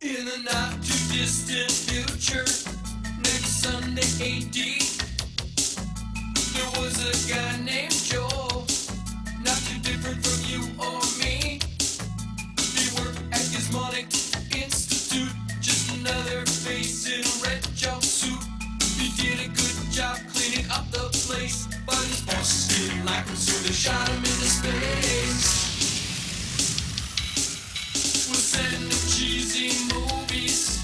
In the not too distant future, next Sunday AD, there was a guy named Joel, not too different from you or me. He worked at Gizmonic Institute, just another face in a red jumpsuit. He did a good job cleaning up the place, but his bosses didn't like him, so they shot him into space. We'll send him cheesy movies,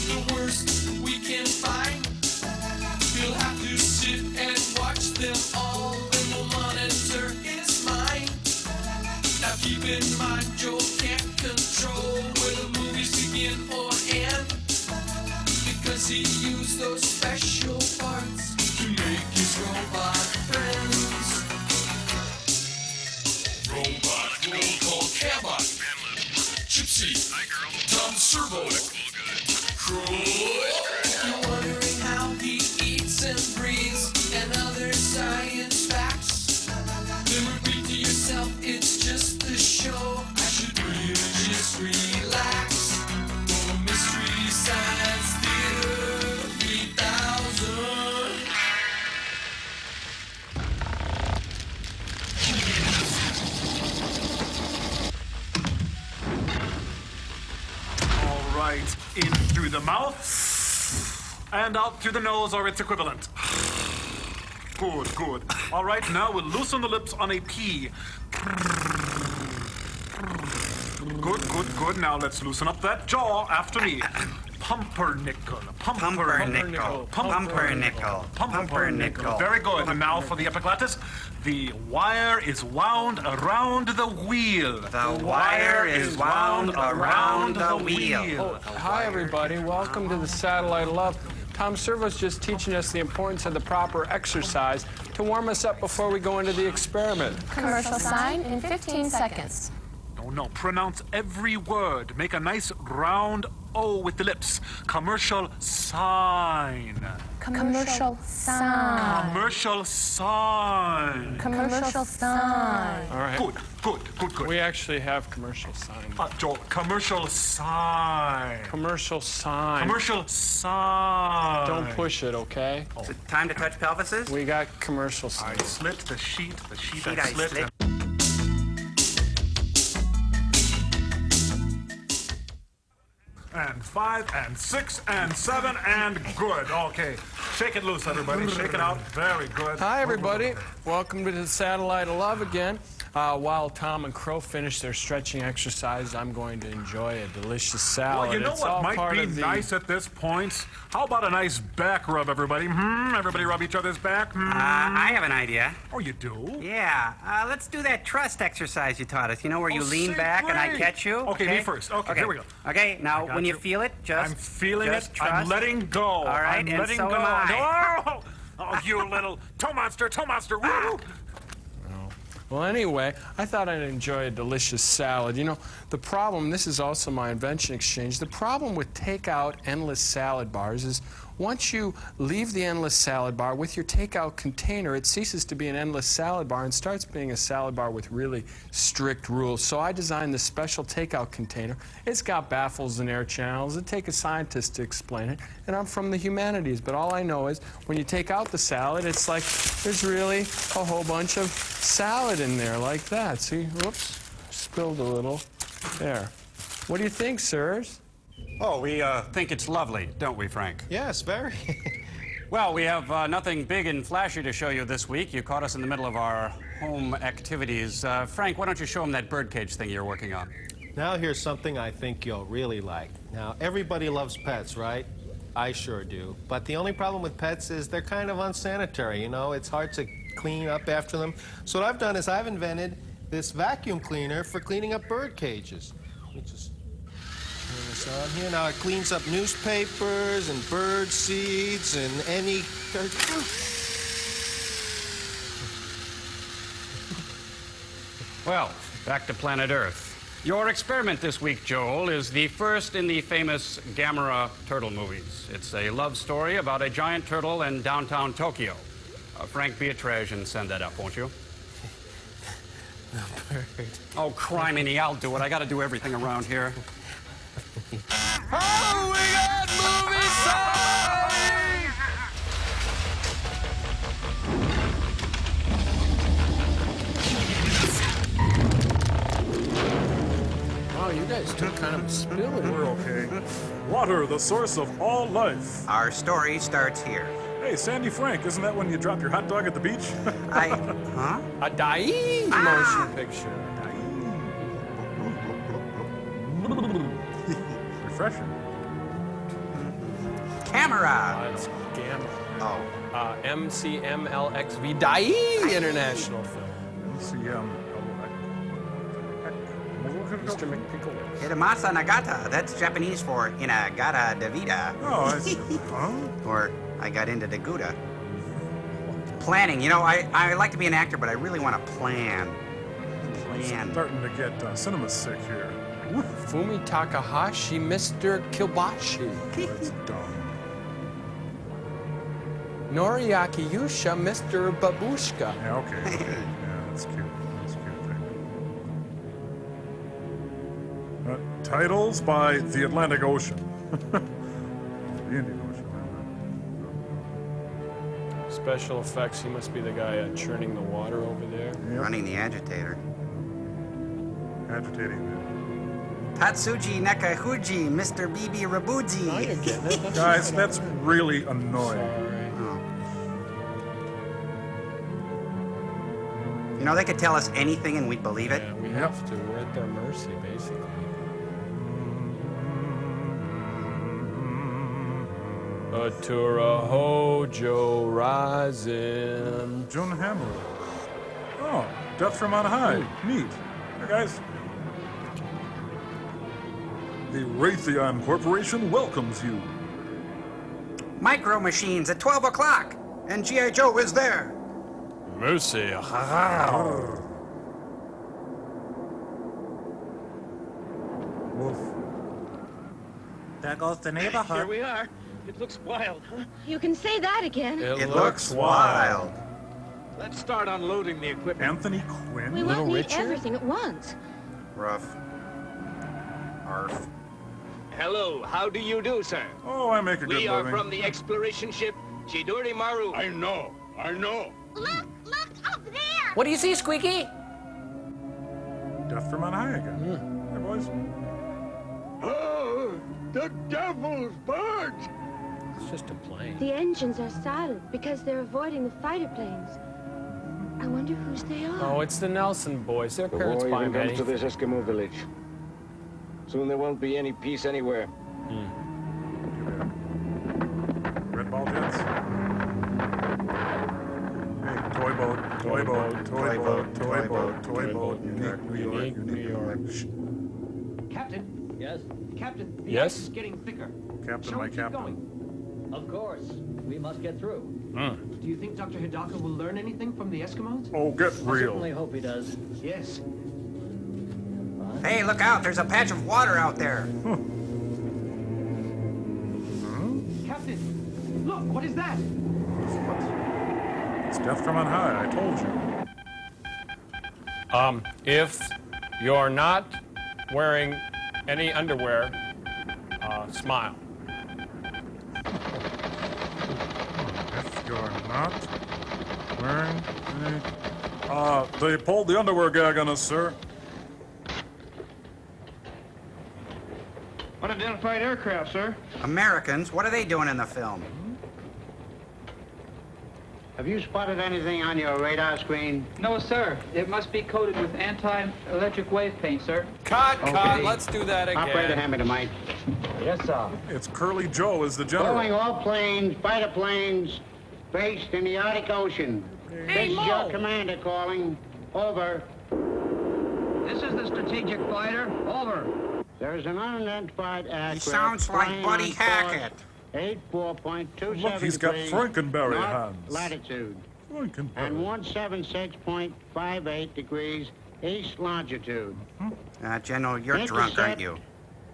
the worst we can find. He'll have to sit and watch them all, then we'll monitor his mind. Now keep in mind, Joel can't control where the movies begin or end, because he used those special parts to make his robot friends. Robot roll call Cabot, Gypsy, Tom Servo, Croy. You're wondering how he eats and breathes and other science facts. Then repeat to yourself, it's just a show. I should really just relax. For Mystery Science Theater 3000. All right, in through the mouth and out through the nose or its equivalent. Good, good. All right, now we'll loosen the lips on a P. Good, good, good. Now let's loosen up that jaw after me. Pumpernickel. Pumpernickel. Pumpernickel. Pumpernickel. Very good. And now for the epiglottis. The wire is wound around the wheel. The wire is wound around the wheel. Oh, hi, everybody. Welcome to the Satellite of Love. Tom Servo's just teaching us the importance of the proper exercise to warm us up before we go into the experiment. Commercial sign in 15 seconds. No, pronounce every word. Make a nice round O with the lips. Commercial sign. Commercial sign. Commercial sign. Commercial sign. All right. Good. We actually have commercial sign. Joel, commercial sign. Commercial sign. Commercial sign. Don't push it, okay? Is it time to touch pelvises? We got commercial sign. I slit the sheet I I slit. slit. And 5 and 6 and 7 and good. Okay, shake it loose, everybody. Shake it out. Very good. Hi, everybody. Welcome to the Satellite of Love again. While Tom and Crow finish their stretching exercise, I'm going to enjoy a delicious salad. Well, you know It's all what might part be of the... nice at this point? How about a nice back rub, everybody? Everybody rub each other's back. I have an idea. Oh, you do? Yeah, let's do that trust exercise you taught us. You know, where you lean say, back and I great. catch you? Okay, me first. Okay, here we go. Okay, now got when you you. feel it, just I'm feeling just it. Trust. I'm letting go. All right, I'm and letting so go. am I. Oh, you little toe monster. Woo! Well, anyway, I thought I'd enjoy a delicious salad. You know, the problem, this is also my invention exchange, the problem with takeout endless salad bars is once you leave the endless salad bar with your takeout container, it ceases to be an endless salad bar and starts being a salad bar with really strict rules. So I designed this special takeout container. It's got baffles and air channels. It'd take a scientist to explain it. And I'm from the humanities, but all I know is when you take out the salad, it's like there's really a whole bunch of salad in there like that. See, whoops, spilled a little. There. What do you think, sirs? Oh, we think it's lovely, don't we, Frank? Yes, very. Well, we have nothing big and flashy to show you this week. You caught us in the middle of our home activities. Frank, why don't you show them that birdcage thing you're working on? Now here's something I think you'll really like. Now, everybody loves pets, right? I sure do. But the only problem with pets is they're kind of unsanitary, you know? It's hard to clean up after them. So what I've done is I've invented this vacuum cleaner for cleaning up bird cages. Let me just turn this on here. Now it cleans up newspapers and bird seeds and any... Well, back to planet Earth. Your experiment this week, Joel, is the first in the famous Gamera turtle movies. It's a love story about a giant turtle in downtown Tokyo. Frank, be a trash and send that up, won't you? The bird. Oh, criminy, I'll do it. I gotta do everything around here. Ah! Wow, you guys took kind of a spill in We're here. okay. Water, the source of all life. Our story starts here. Hey, Sandy Frank, isn't that when you drop your hot dog at the beach? Huh? A dying motion picture. Refreshing. Camera. It's Gamera. Oh. MCMLXV Dai International Film. Mr. McPickle. Hiramasa Nagata. That's Japanese for Inagata Davida. Oh, I see. Huh? Or I got into the Gouda. Planning. You know, I like to be an actor, but I really want to plan. Starting to get cinema sick here. Fumi Takahashi, Mr. Kibashi. That's dumb. Noriaki Yusha, Mr. Babushka. Yeah, okay. Yeah, that's cute. That's cute. Titles by the Atlantic Ocean. The Indian Ocean. Special effects, he must be the guy churning the water over there. Yep. Running the agitator. Agitating. Tatsuji Nakahuji, Mr. Bibi Now Rabuji. you're getting it. That's Guys, that's really annoying. Sorry. Oh. You know, they could tell us anything and we'd believe it. Yeah, we have to. We're at their mercy, basically. Atura Hojo Rising. Jun Hammer. Oh, Death from on High. Neat. Hey, guys. The Raytheon Corporation welcomes you. Micro Machines at 12 o'clock, and G.I. Joe is there. Mercy. Wolf. There goes the neighborhood. Here we are. It looks wild, huh? You can say that again. It looks wild. Let's start unloading the equipment. Anthony Quinn? We Little won't need Richard? everything at once. Rough. Arf. Hello, how do you do, sir? Oh, I make a good We are living. from the exploration ship Chidori Maru. I know. Look up there! What do you see, Squeaky? Death from on High again. Hey, boys. Oh, the devil's birds. It's just a plane. The engines are silent because they're avoiding the fighter planes. I wonder whose they are. Oh, it's the Nelson boys. Their parents buy them comes to anything. this Eskimo village. Soon there won't be any peace anywhere. Red ball jets. Hey, toy boat, toy boat, toy boat, toy boat, toy boat. Unique, New York. Captain? Yes? Captain, the Yes? ice is getting thicker. Captain, Shall my we keep captain. going? Of course. We must get through. Hmm. Do you think Dr. Hidaka will learn anything from the Eskimos? Oh, get I certainly real. hope he does. Yes. Hey, look out, there's a patch of water out there. Captain, look, what is that? It's Death from on High, I told you. If you're not wearing any underwear, smile. If you're not wearing any... they pulled the underwear gag on us, sir. Unidentified aircraft, sir. Americans, what are they doing in the film? Have you spotted anything on your radar screen? No, sir. It must be coated with anti-electric wave paint, sir. Cut, Okay. let's do that again. Operator, hand me the mic. Yes, sir. It's Curly Joe as the Calling general. all planes, fighter planes, based in the Arctic Ocean. This is your commander calling. Over. This is the strategic fighter. Over. There is an unidentified aircraft. He sounds like flying Buddy on Hackett. 84.27 Look, he's got degrees Frankenberry north hands. latitude Frankenberry. and 176.58 degrees east longitude. General, you're drunk, aren't Intercept you?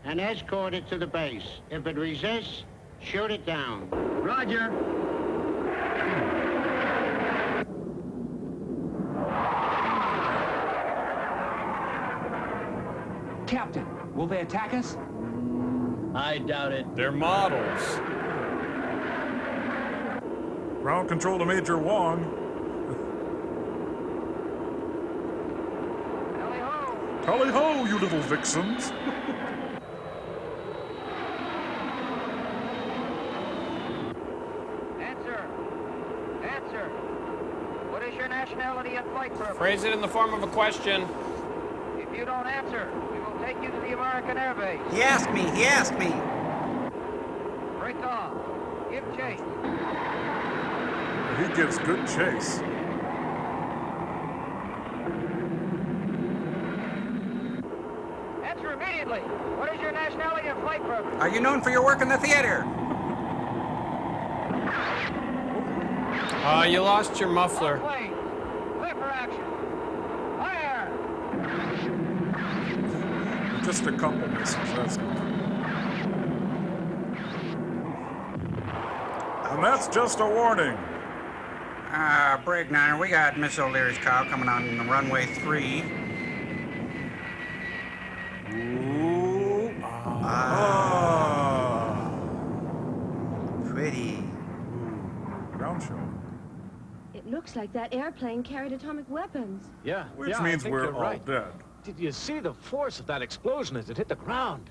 and escort it to the base. If it resists, shoot it down. Roger. Captain, will they attack us? I doubt it. They're models. Ground control to Major Wong. Tally-ho, you little vixens. Answer. Answer. What is your nationality and flight purpose? Phrase it in the form of a question. If you don't answer, we will take you to the American Air Base. He asked me. He asked me. Break off. Give chase. He gives good chase. Answer immediately. What is your nationality and flight purpose? Are you known for your work in the theater? You lost your muffler. Plane. Clear for action. Fire! Just a couple misses, that's good. And that's just a warning. Break 9, we got Miss O'Leary's cow coming on the runway 3. Ooh. Pretty. Ground show. It looks like that airplane carried atomic weapons. Yeah. Which I means think we're you're all right. dead. Did you see the force of that explosion as it hit the ground?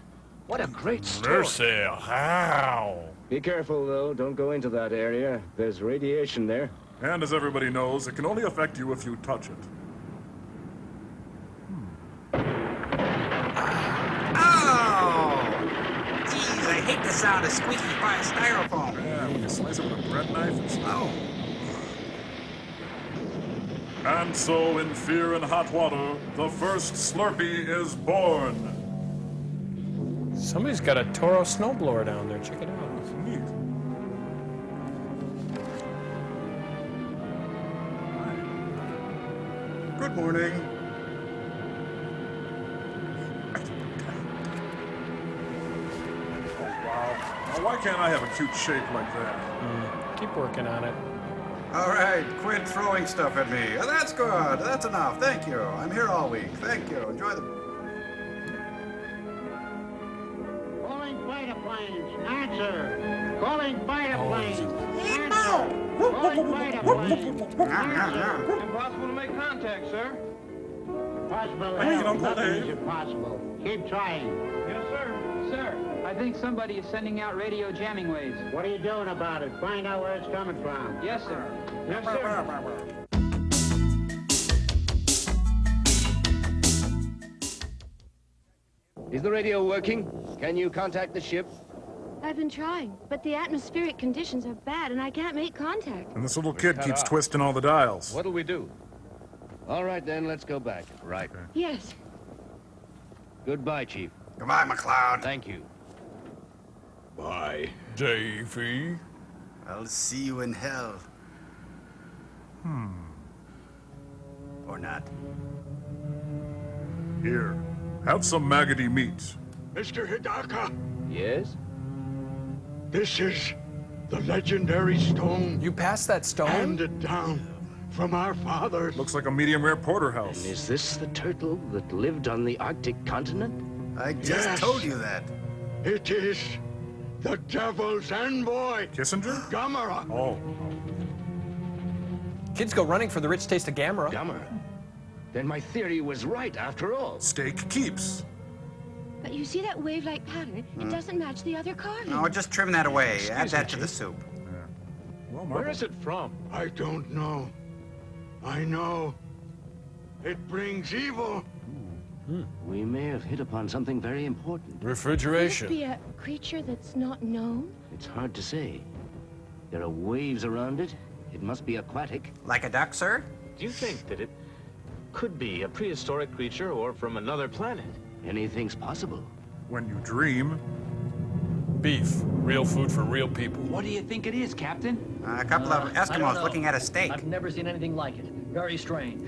What a great story. How? Be careful, though. Don't go into that area. There's radiation there. And as everybody knows, it can only affect you if you touch it. Oh! Jeez, I hate the sound of squeaky styrofoam. Yeah, when you slice it with a bread knife, it's Oh. And so, in fear and hot water, the first Slurpee is born. Somebody's got a Toro snowblower down there. Check it out. Neat. Good morning. Oh, wow. Now, why can't I have a cute shape like that? Keep working on it. All right, quit throwing stuff at me. Oh, that's good. That's enough. Thank you. I'm here all week. Thank you. Enjoy the... Calling fighter planes. Answer. Calling fighter planes. Answer. Calling fighter planes. Answer. Impossible to make contact, sir. Impossible. Hey, Hell, Uncle nothing's Dave. impossible. Keep trying. Yes, sir. Sir, I think somebody is sending out radio jamming waves. What are you doing about it? Find out where it's coming from. Yes, sir. Yes, sir. Is the radio working? Can you contact the ship? I've been trying, but the atmospheric conditions are bad and I can't make contact. And this little kid keeps twisting all the dials. What'll we do? All right, then, let's go back. Right. Yes. Goodbye, Chief. Goodbye, McLeod. Thank you. Bye. Davey. I'll see you in hell. Or not. Here, have some maggoty meat. Mr. Hidaka, Yes? this is the legendary stone You passed that stone? handed down from our fathers. Looks like a medium rare porterhouse. Is this the turtle that lived on the Arctic continent? I just Yes. told you that. It is the devil's envoy, Kissinger? Gamera. Oh. Kids go running for the rich taste of Gamera. Gamera. Then my theory was right after all. Steak keeps. But you see that wave-like pattern? It doesn't match the other carving. No, just trim that away. Add Excuse that me, to the Chief. soup. Well, Where is it from? I don't know. I know. It brings evil. We may have hit upon something very important. Could this Refrigeration. be a creature that's not known? It's hard to say. There are waves around it. It must be aquatic. Like a duck, sir? Do you think that it could be a prehistoric creature or from another planet? Anything's possible. When you dream. Beef. Real food for real people. What do you think it is, Captain? A couple of I don't Eskimos know. looking at a steak. I've never seen anything like it. Very strange.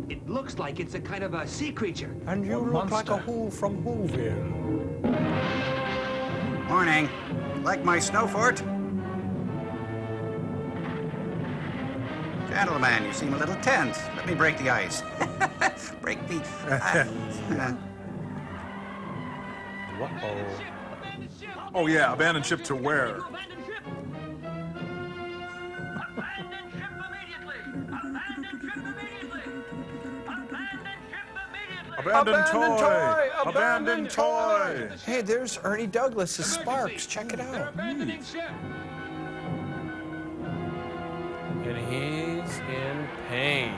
It looks like it's a kind of a sea creature. And you look like a who from Whoville. Morning. Like my snow fort? Gentlemen, you seem a little tense. Let me break the ice. Break the... Oh, yeah, abandon ship to where? Abandon ship! Abandon ship immediately! Abandon ship immediately! Abandon ship Abandoned toy! Abandoned toy! Hey, there's Ernie Douglas as Sparks. Check it out. Abandoning ship. And he's in pain.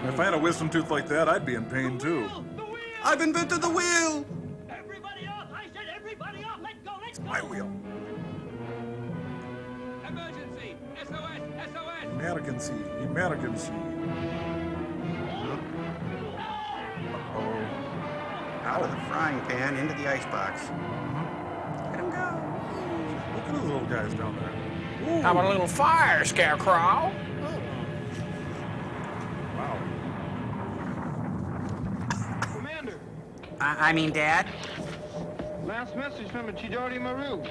If I had a wisdom tooth like that, I'd be in pain too. I've invented the wheel! Everybody off! I said everybody off! Let go! Let go! My wheel. Emergency. SOS. SOS. Emergency. Emergency. Out of the frying pan into the icebox. Let him go. Look at those little guys down there. Ooh. How about a little fire, Scarecrow? Wow. Commander, I mean, Dad? last message from Chidori Maru.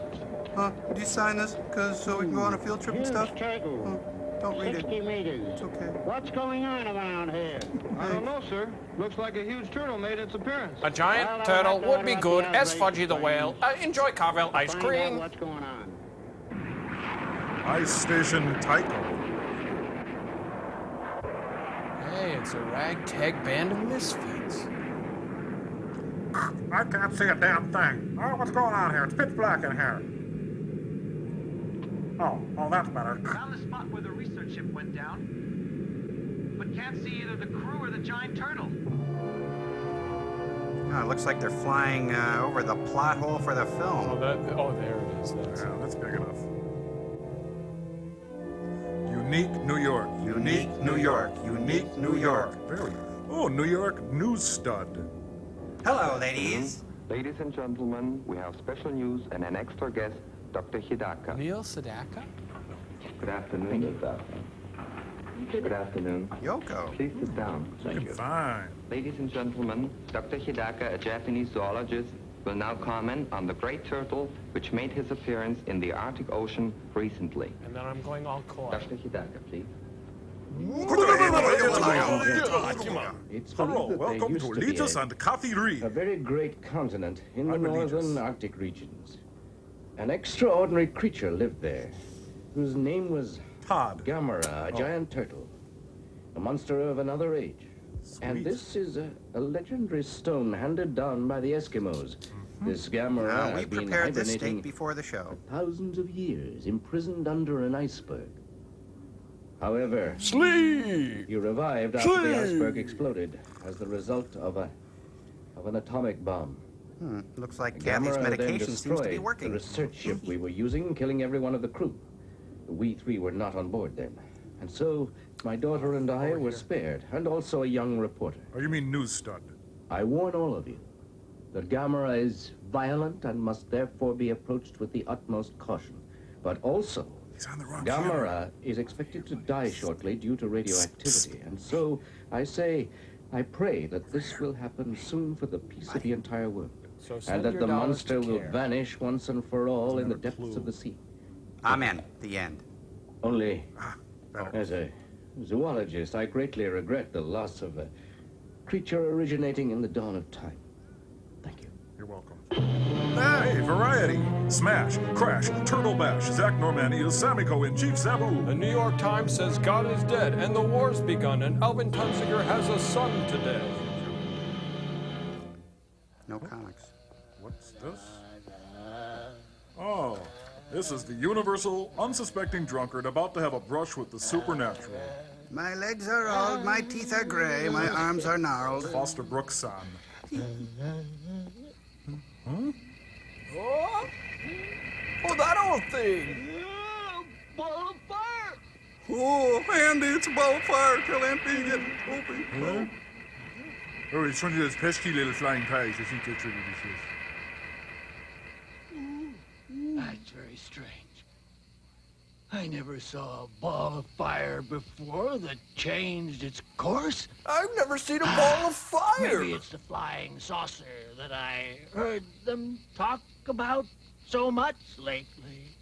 Huh? Would you sign this? So we can go on a field trip and Huge stuff? turtle. Don't read it. 60 meters. It's okay. What's going on around here? I don't know, sir. Looks like a huge turtle made its appearance. A giant turtle would be good as Fudgy the Whale. Enjoy Carvel ice Find out cream. what's going on. Ice Station Tycho. Hey, it's a ragtag band of misfits. I can't see a damn thing. Oh, what's going on here? It's pitch black in here. Oh, that's better. Found the spot where the research ship went down, but can't see either the crew or the giant turtle. Oh, it looks like they're flying over the plot hole for the film. There it is. Yeah, that's big enough. Unique New York. Unique New York. Unique New York. Very. Oh, New York News Stud. Hello, ladies. Ladies and gentlemen, we have special news and an extra guest, Dr. Hidaka. Neil Sedaka? Good afternoon. Good afternoon. Yoko. Please sit down. Thank you. Fine. Ladies and gentlemen, Dr. Hidaka, a Japanese zoologist, will now comment on the great turtle which made his appearance in the Arctic Ocean recently. And then I'm going all coy. Dr. Hidaka, please. It's Hello, believed that there welcome used to to be Letus and Coffee Re. a very great continent in the I'm Letus. northern Arctic regions. An extraordinary creature lived there, whose name was Todd. Gamera, a giant turtle, a monster of another age. And this is a legendary stone handed down by the Eskimos. This Gamera We has been prepared this hibernating steak before the show. for thousands of years, imprisoned under an iceberg. However, Sleep! he revived after the iceberg exploded as the result of an atomic bomb. Looks like Kathy's Gamera then medication seems to be destroyed working. the research ship we were using, killing every one of the crew. We three were not on board then. And so, my daughter and I were spared, and also a young reporter. Oh, you mean News Stud? I warn all of you that Gamera is violent and must therefore be approached with the utmost caution. But also, He's on the wrong camera. Gamera is expected to die shortly due to radioactivity. And so, I pray that this will happen soon for the peace of the entire world. So And send that your the dollars monster to will care. vanish once and for all in the depths of the sea. Amen. The end. Only, as a zoologist, I greatly regret the loss of a creature originating in the dawn of time. Thank you. You're welcome. Hey, variety. Smash, crash, turtle bash, Zach Normandy is Sammy Cohen, Chief Sabu. The New York Times says God is dead and the war's begun and Alvin Tunziger has a son today. No comics. What's this? Oh, this is the universal, unsuspecting drunkard about to have a brush with the supernatural. My legs are old, my teeth are gray, my arms are gnarled. Foster Brooks' son. Oh, that old thing! Ball of fire! Oh, Andy, it's a ball of fire. Tell Aunt B to get open. Oh, it's one of those pesky little flying pies. I think that's what it is. That's very strange. I never saw a ball of fire before that changed its course. I've never seen a ball of fire! Maybe it's the flying saucer that I heard them talk about so much lately.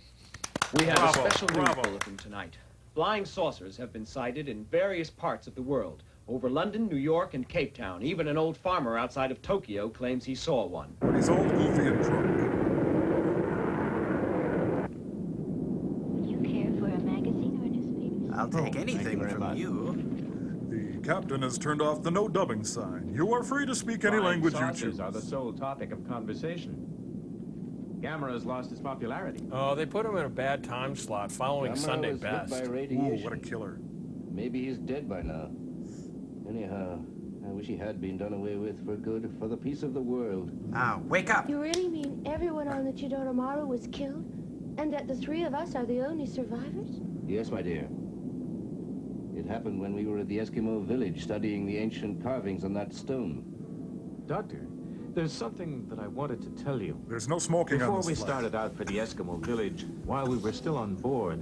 We have Bravo, a special news bravo. bulletin tonight. Flying saucers have been sighted in various parts of the world. Over London, New York, and Cape Town. Even an old farmer outside of Tokyo claims he saw one. But he's old, goofy, and drunk. Would you care for a magazine or a newspaper? I'll take anything from you. The captain has turned off the no dubbing sign. You are free to speak any language you Flying choose. saucers are the sole topic of conversation. Gamera has lost his popularity. Oh, they put him in a bad time slot following Gamera Sunday was hit Best. by radiation. Ooh, what a killer. Maybe he's dead by now. Anyhow, I wish he had been done away with for good, for the peace of the world. Now, wake up. You really mean everyone on the Chidoromaru was killed? And that the three of us are the only survivors? Yes, my dear. It happened when we were at the Eskimo village studying the ancient carvings on that stone. Doctor, there's something that I wanted to tell you. There's no smoking on Before this we flight. started out for the Eskimo village, while we were still on board,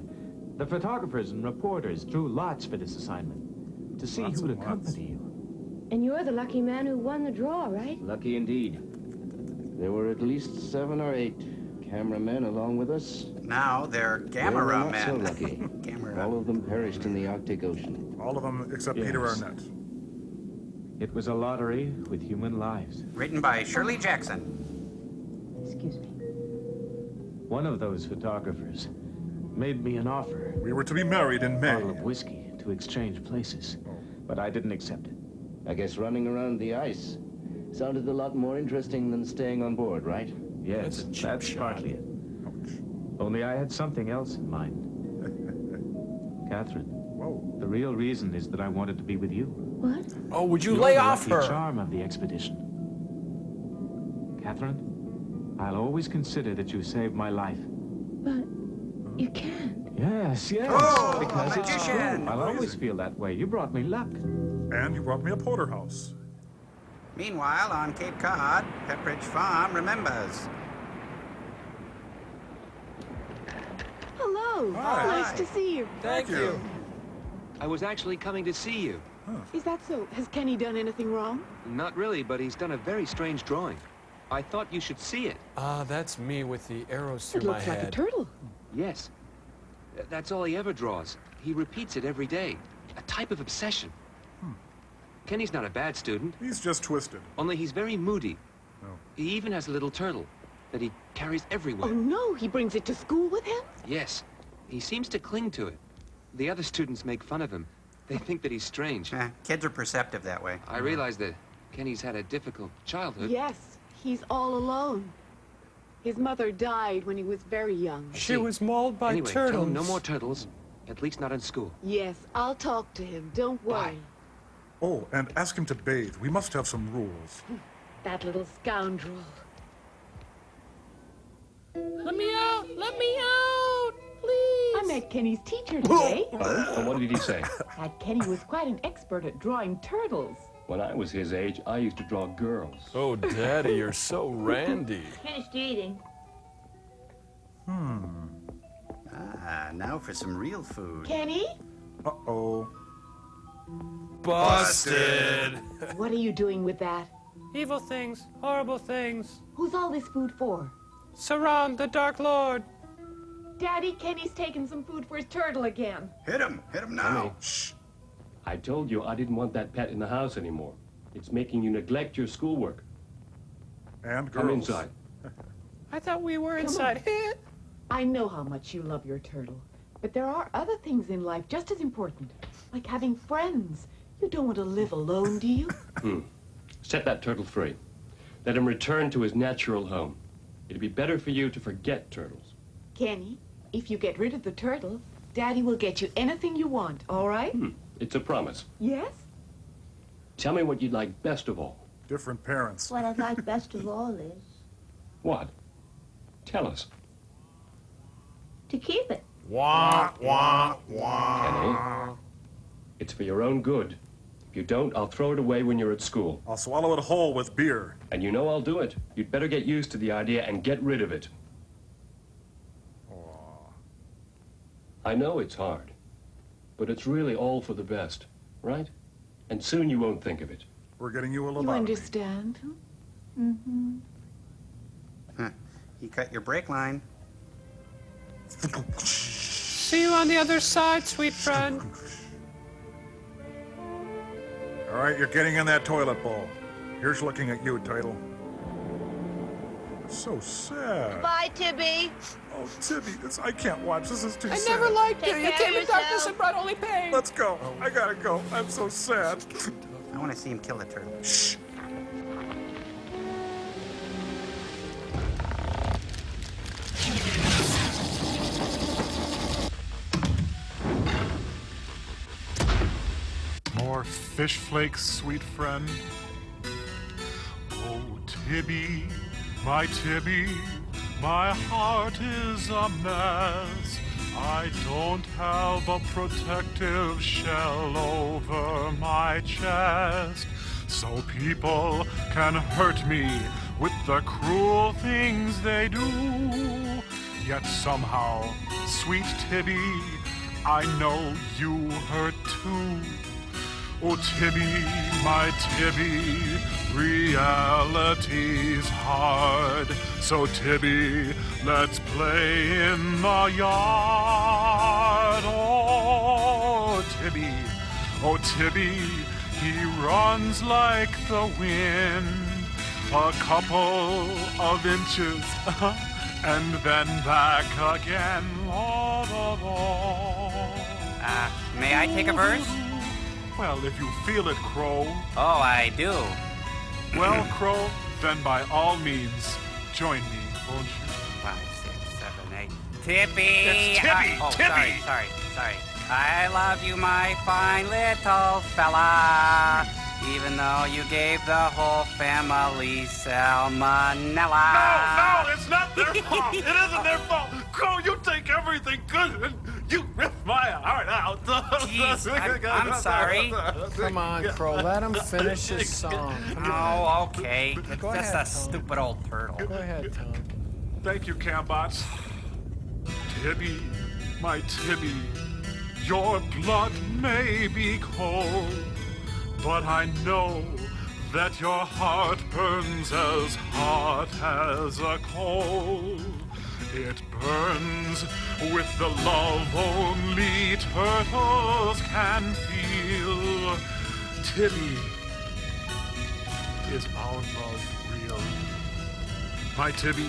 the photographers and reporters drew lots for this assignment to see Lots who would and lots. accompany you. And you're the lucky man who won the draw, right? Lucky indeed. There were at least 7 or 8 cameramen along with us. Now they're They were Gamera not men. so lucky. Gamera. All of them perished in the Arctic Ocean. All of them except Peter Yes. Arnett. It was a lottery with human lives. Written by Shirley Jackson. Excuse me. One of those photographers made me an offer. We were to be married in May. Bottle of whiskey to exchange places, but I didn't accept it. I guess running around the ice sounded a lot more interesting than staying on board, right? Yes, that's partly it. Only I had something else in mind. Catherine, Whoa. the real reason is that I wanted to be with you. What? Oh, would you You're lay the off lucky her? charm of the expedition. Catherine, I'll always consider that you saved my life. But you can't. Yes, yes. Oh, because it's true. magician. I'll always feel that way. You brought me luck. And you brought me a porterhouse. Meanwhile, on Cape Cod, Pepperidge Farm remembers. Hello. Hi. Nice to see you. Thank you. I was actually coming to see you. Is that so? Has Kenny done anything wrong? Not really, but he's done a very strange drawing. I thought you should see it. Ah, that's me with the arrows through It my looks like a head. turtle. Yes. That's all he ever draws. He repeats it every day. A type of obsession. Kenny's not a bad student. He's just twisted. Only he's very moody. Oh. He even has a little turtle that he carries everywhere. Oh no, he brings it to school with him? Yes. He seems to cling to it. The other students make fun of him. They think that he's strange. Kids are perceptive that way. I realize that Kenny's had a difficult childhood. Yes, he's all alone. His mother died when he was very young. She was mauled by Anyway, turtles. tell him no more turtles. At least not in school. Yes, I'll talk to him. Don't worry. Oh, and ask him to bathe. We must have some rules. That little scoundrel. Let me out! Let me out! Please! I met Kenny's teacher today. And what did he say? Kenny was quite an expert at drawing turtles. When I was his age, I used to draw girls. Oh, Daddy, you're so randy. Finished eating. Ah, now for some real food. Kenny? Uh-oh. Busted! What are you doing with that? Evil things, horrible things. Who's all this food for? Surround the Dark Lord. Daddy, Kenny's taking some food for his turtle again. Hit him now. Honey, shh. I told you I didn't want that pet in the house anymore. It's making you neglect your schoolwork. And Come girls. inside. I thought we were Come inside. I know how much you love your turtle, but there are other things in life just as important, like having friends. You don't want to live alone, do you? Set that turtle free. Let him return to his natural home. It'd be better for you to forget turtles. Kenny, if you get rid of the turtle, Daddy will get you anything you want, all right? It's a promise. Yes? Tell me what you'd like best of all. Different parents. What I'd like best of all is What? Tell us. to keep it. Wah, wah, wah. Kenny, it's for your own good. If you don't, I'll throw it away when you're at school. I'll swallow it whole with beer. And you know I'll do it. You'd better get used to the idea and get rid of it. I know it's hard, but it's really all for the best, right? And soon you won't think of it. We're getting you a You lobotomy. understand? Mm-hmm. You cut your brake line. See you on the other side, sweet friend. All right, you're getting in that toilet bowl. Here's looking at you, Title. So sad. Bye, Tibby. Oh, Tibby, I can't watch. This is too I sad. never liked you. Take You care came of in darkness yourself. and brought only pain. Let's go. I gotta go. I'm so sad. I want to see him kill the turtle. Shh. More fish flakes, sweet friend. Oh, Tibby, my heart is a mess. I don't have a protective shell over my chest, so people can hurt me with the cruel things they do. Yet somehow, sweet Tibby, I know you hurt too. Oh, Tibby, my Tibby, reality's hard. So, Tibby, let's play in the yard. Oh, Tibby, he runs like the wind. A couple of inches, and then back again. May I take a verse? Well, if you feel it, Crow. Oh, I do. Well, Crow, then by all means, join me, won't you? 5, 6, 7, 8. Tippy! It's Tibby! Oh, Tibby! Sorry. I love you, my fine little fella. Even though you gave the whole family salmonella. No, it's not their fault. It isn't their fault. Crow, you take everything good and you rip my heart out. Jeez, I'm sorry. Come on, Crow. Let him finish his song. Oh, okay. It's Go just ahead, a Tom. stupid old turtle. Go ahead, Tom. Thank you, Cambot. Tibby, my Tibby, your blood may be cold, but I know that your heart burns as hot as a coal. It burns with the love only turtles can feel. Tibby, is our love real? My Tibby,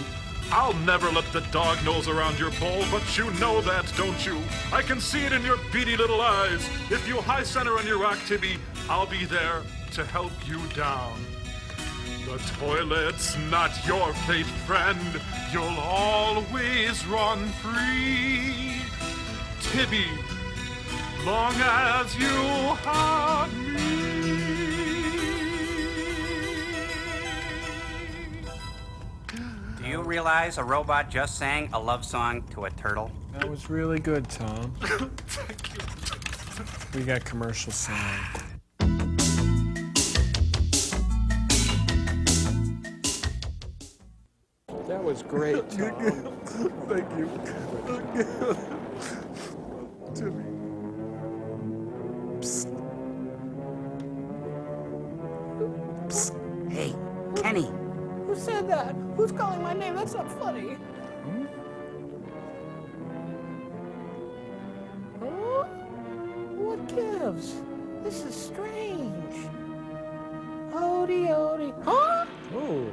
I'll never let the dog nose around your bowl, but you know that, don't you? I can see it in your beady little eyes. If you high center on your rock, Tibby, I'll be there to help you down. The toilet's not your fate, friend. You'll always run free. Tibby, long as you have me. Do you realize a robot just sang a love song to a turtle? That was really good, Tom. We got commercial sound. That was great, Tom. Thank you. Tibby. Psst. Psst. Hey, Kenny. Who said that? Who's calling my name? That's not funny. Huh? What gives? This is strange. Odie, Odie. Huh? Oh.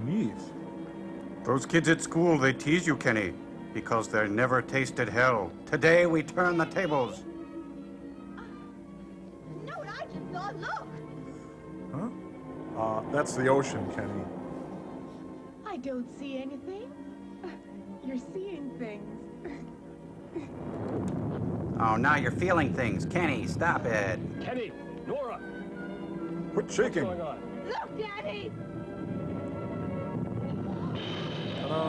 Neat. Those kids at school, they tease you, Kenny, because they never tasted hell. Today we turn the tables. No, I just saw. Look. Huh? That's the ocean, Kenny. I don't see anything. You're seeing things. Oh, now you're feeling things. Kenny, stop it. Kenny, Nora, Quit shaking. what's going on? Look, Daddy.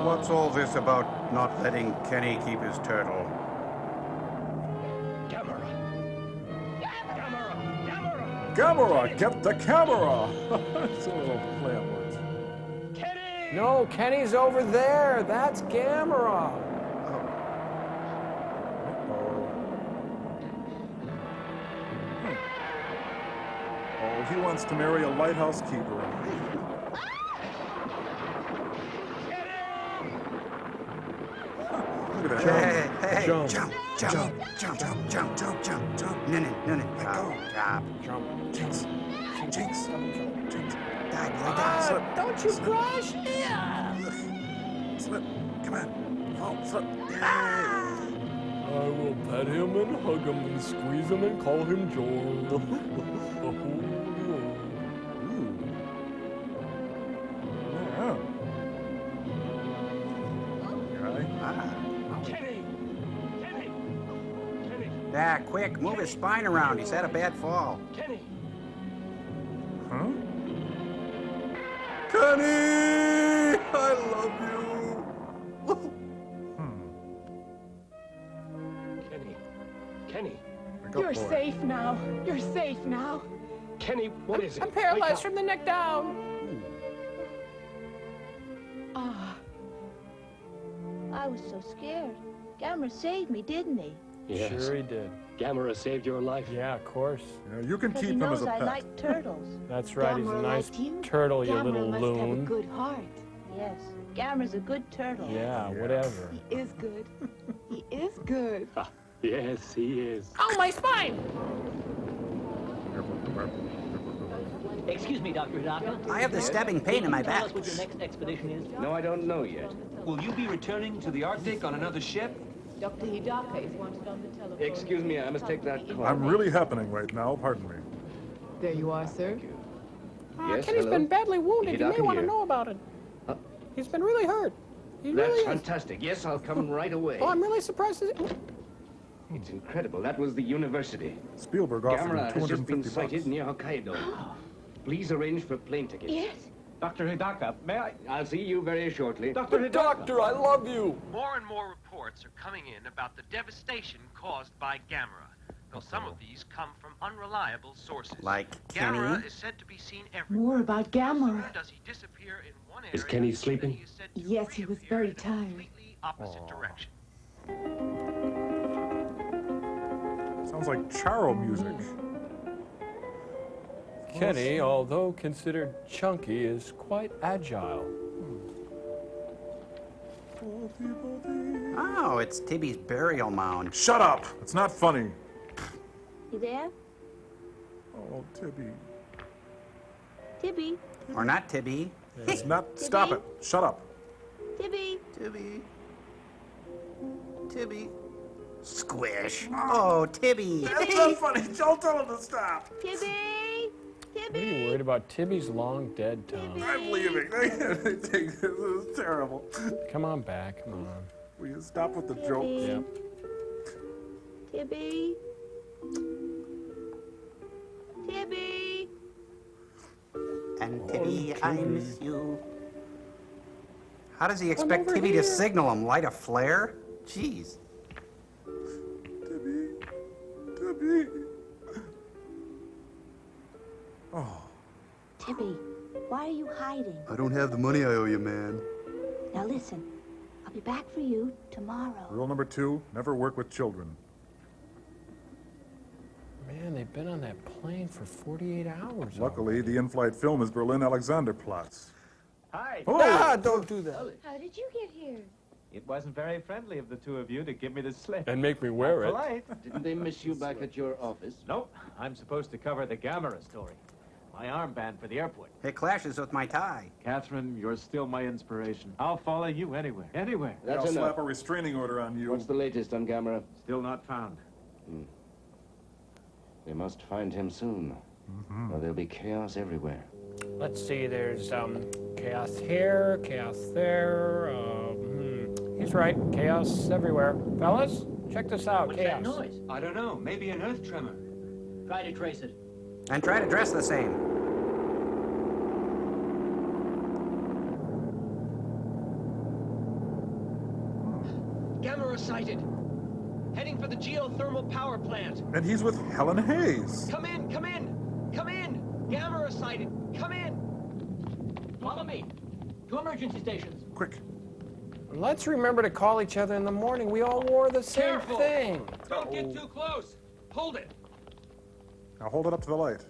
What's all this about not letting Kenny keep his turtle? Gamera! Gamera, get the camera! It's a little play on words. No, Kenny's over there. That's Gamera. Oh, he wants to marry a lighthouse keeper. Look at that. Hey, Jump. jump. No. Jinx. Jinx. Jinx. Die, Don't you crash? Slip. Come on. Oh, slip. I will pet him and hug him and squeeze him and call him Joel. Kenny! Kenny! Kenny! Yeah, quick, move his spine around. He's had a bad fall. Kenny! Huh? Kenny! I love you. Kenny! Kenny! You're safe now. You're safe now. Kenny, what is it? I'm paralyzed Wake up. from the neck down. Ah. I was so scared. Gamera saved me, didn't he? Yes. Sure he did. Gamera saved your life. Yeah, of course. Yeah, you can Because he keep him as knows a I pet. like turtles. That's right, he's a Gamera nice liked you. turtle, you Gamera little must have a loon. good heart. Yes, Gamera's a good turtle. Yeah, whatever. He is good. He is good. Yes, he is. Oh, my spine! Excuse me, Dr. Hidaka. I have the stabbing pain in my Can you tell back. us what your next expedition is? No, I don't know yet. Will you be returning to the Arctic on another ship? Dr. Hidaka is wanted on the telephone. Excuse me, I must take that call. I'm really happening right now, pardon me. There you are, sir. Yes, Kenny's hello? been badly wounded. You may Hidaka want to here. know about it. He's been really hurt. He That's really is. fantastic. Yes, I'll come right away. Oh, I'm really surprised. It's incredible. That was the university. Spielberg offered him Gamera has just been 250 sighted bucks. near Hokkaido. Please arrange for plane tickets. Yes. Dr. Hidaka, may I? I'll see you very shortly. Dr. Hidaka. Doctor, I love you. More and more reports are coming in about the devastation caused by Gamera, though some of these come from unreliable sources. Like Gamera Kenny? is said to be seen everywhere. More about No sooner Gamera. does he disappear in one area, Is Kenny than sleeping? he is said to Yes, he was reappear very in a tired. completely opposite direction. Sounds like Charo music. Kenny, although considered chunky, is quite agile. Oh, it's Tibby's burial mound. Shut up! It's not funny. You there? Oh, Tibby. Tibby? Or not Tibby. It's not. Stop it. Shut up. Tibby? Tibby. Tibby. Squish. Oh, Tibby. That's not funny. Don't tell him to stop. Tibby? What are you worried about Tibby's long dead tongue? I'm leaving. This is terrible. Come on back, come on. Will you stop with the jokes? Yep. Tibby? Tibby? And Tibby, I Tibby. miss you. How does he expect over Tibby here. to signal him? Light a flare? Jeez. Tibby. Tibby. Oh. Tibby, why are you hiding? I don't have the money I owe you, man. Now listen, I'll be back for you tomorrow. Rule number 2, never work with children. Man, they've been on that plane for 48 hours. Luckily, the in-flight film is Berlin-Alexanderplatz. Hi. Oh! Ah, don't do that. How did you get here? It wasn't very friendly of the two of you to give me the slip. And make me wear it. Polite. Didn't they miss you back at your office? Nope. I'm supposed to cover the Gamera story. My armband for the airport. It clashes with my tie. Catherine, you're still my inspiration. I'll follow you anywhere. Anywhere. That's I'll enough. slap a restraining order on you. What's the latest on Gamera? Still not found. They must find him soon, or there'll be chaos everywhere. Let's see, there's chaos here, chaos there. He's right, chaos everywhere. Fellas, check this out, What's chaos. that noise? I don't know. Maybe an earth tremor. Try to trace it. And try to dress the same. Gamera sighted. Heading for the geothermal power plant. And he's with Helen Hayes. Come in, come in, come in. Gamera sighted. Come in. Follow me. To emergency stations. Quick. Let's remember to call each other in the morning. We all wore the same Careful. thing. Don't get too close. Hold it. Now hold it up to the light.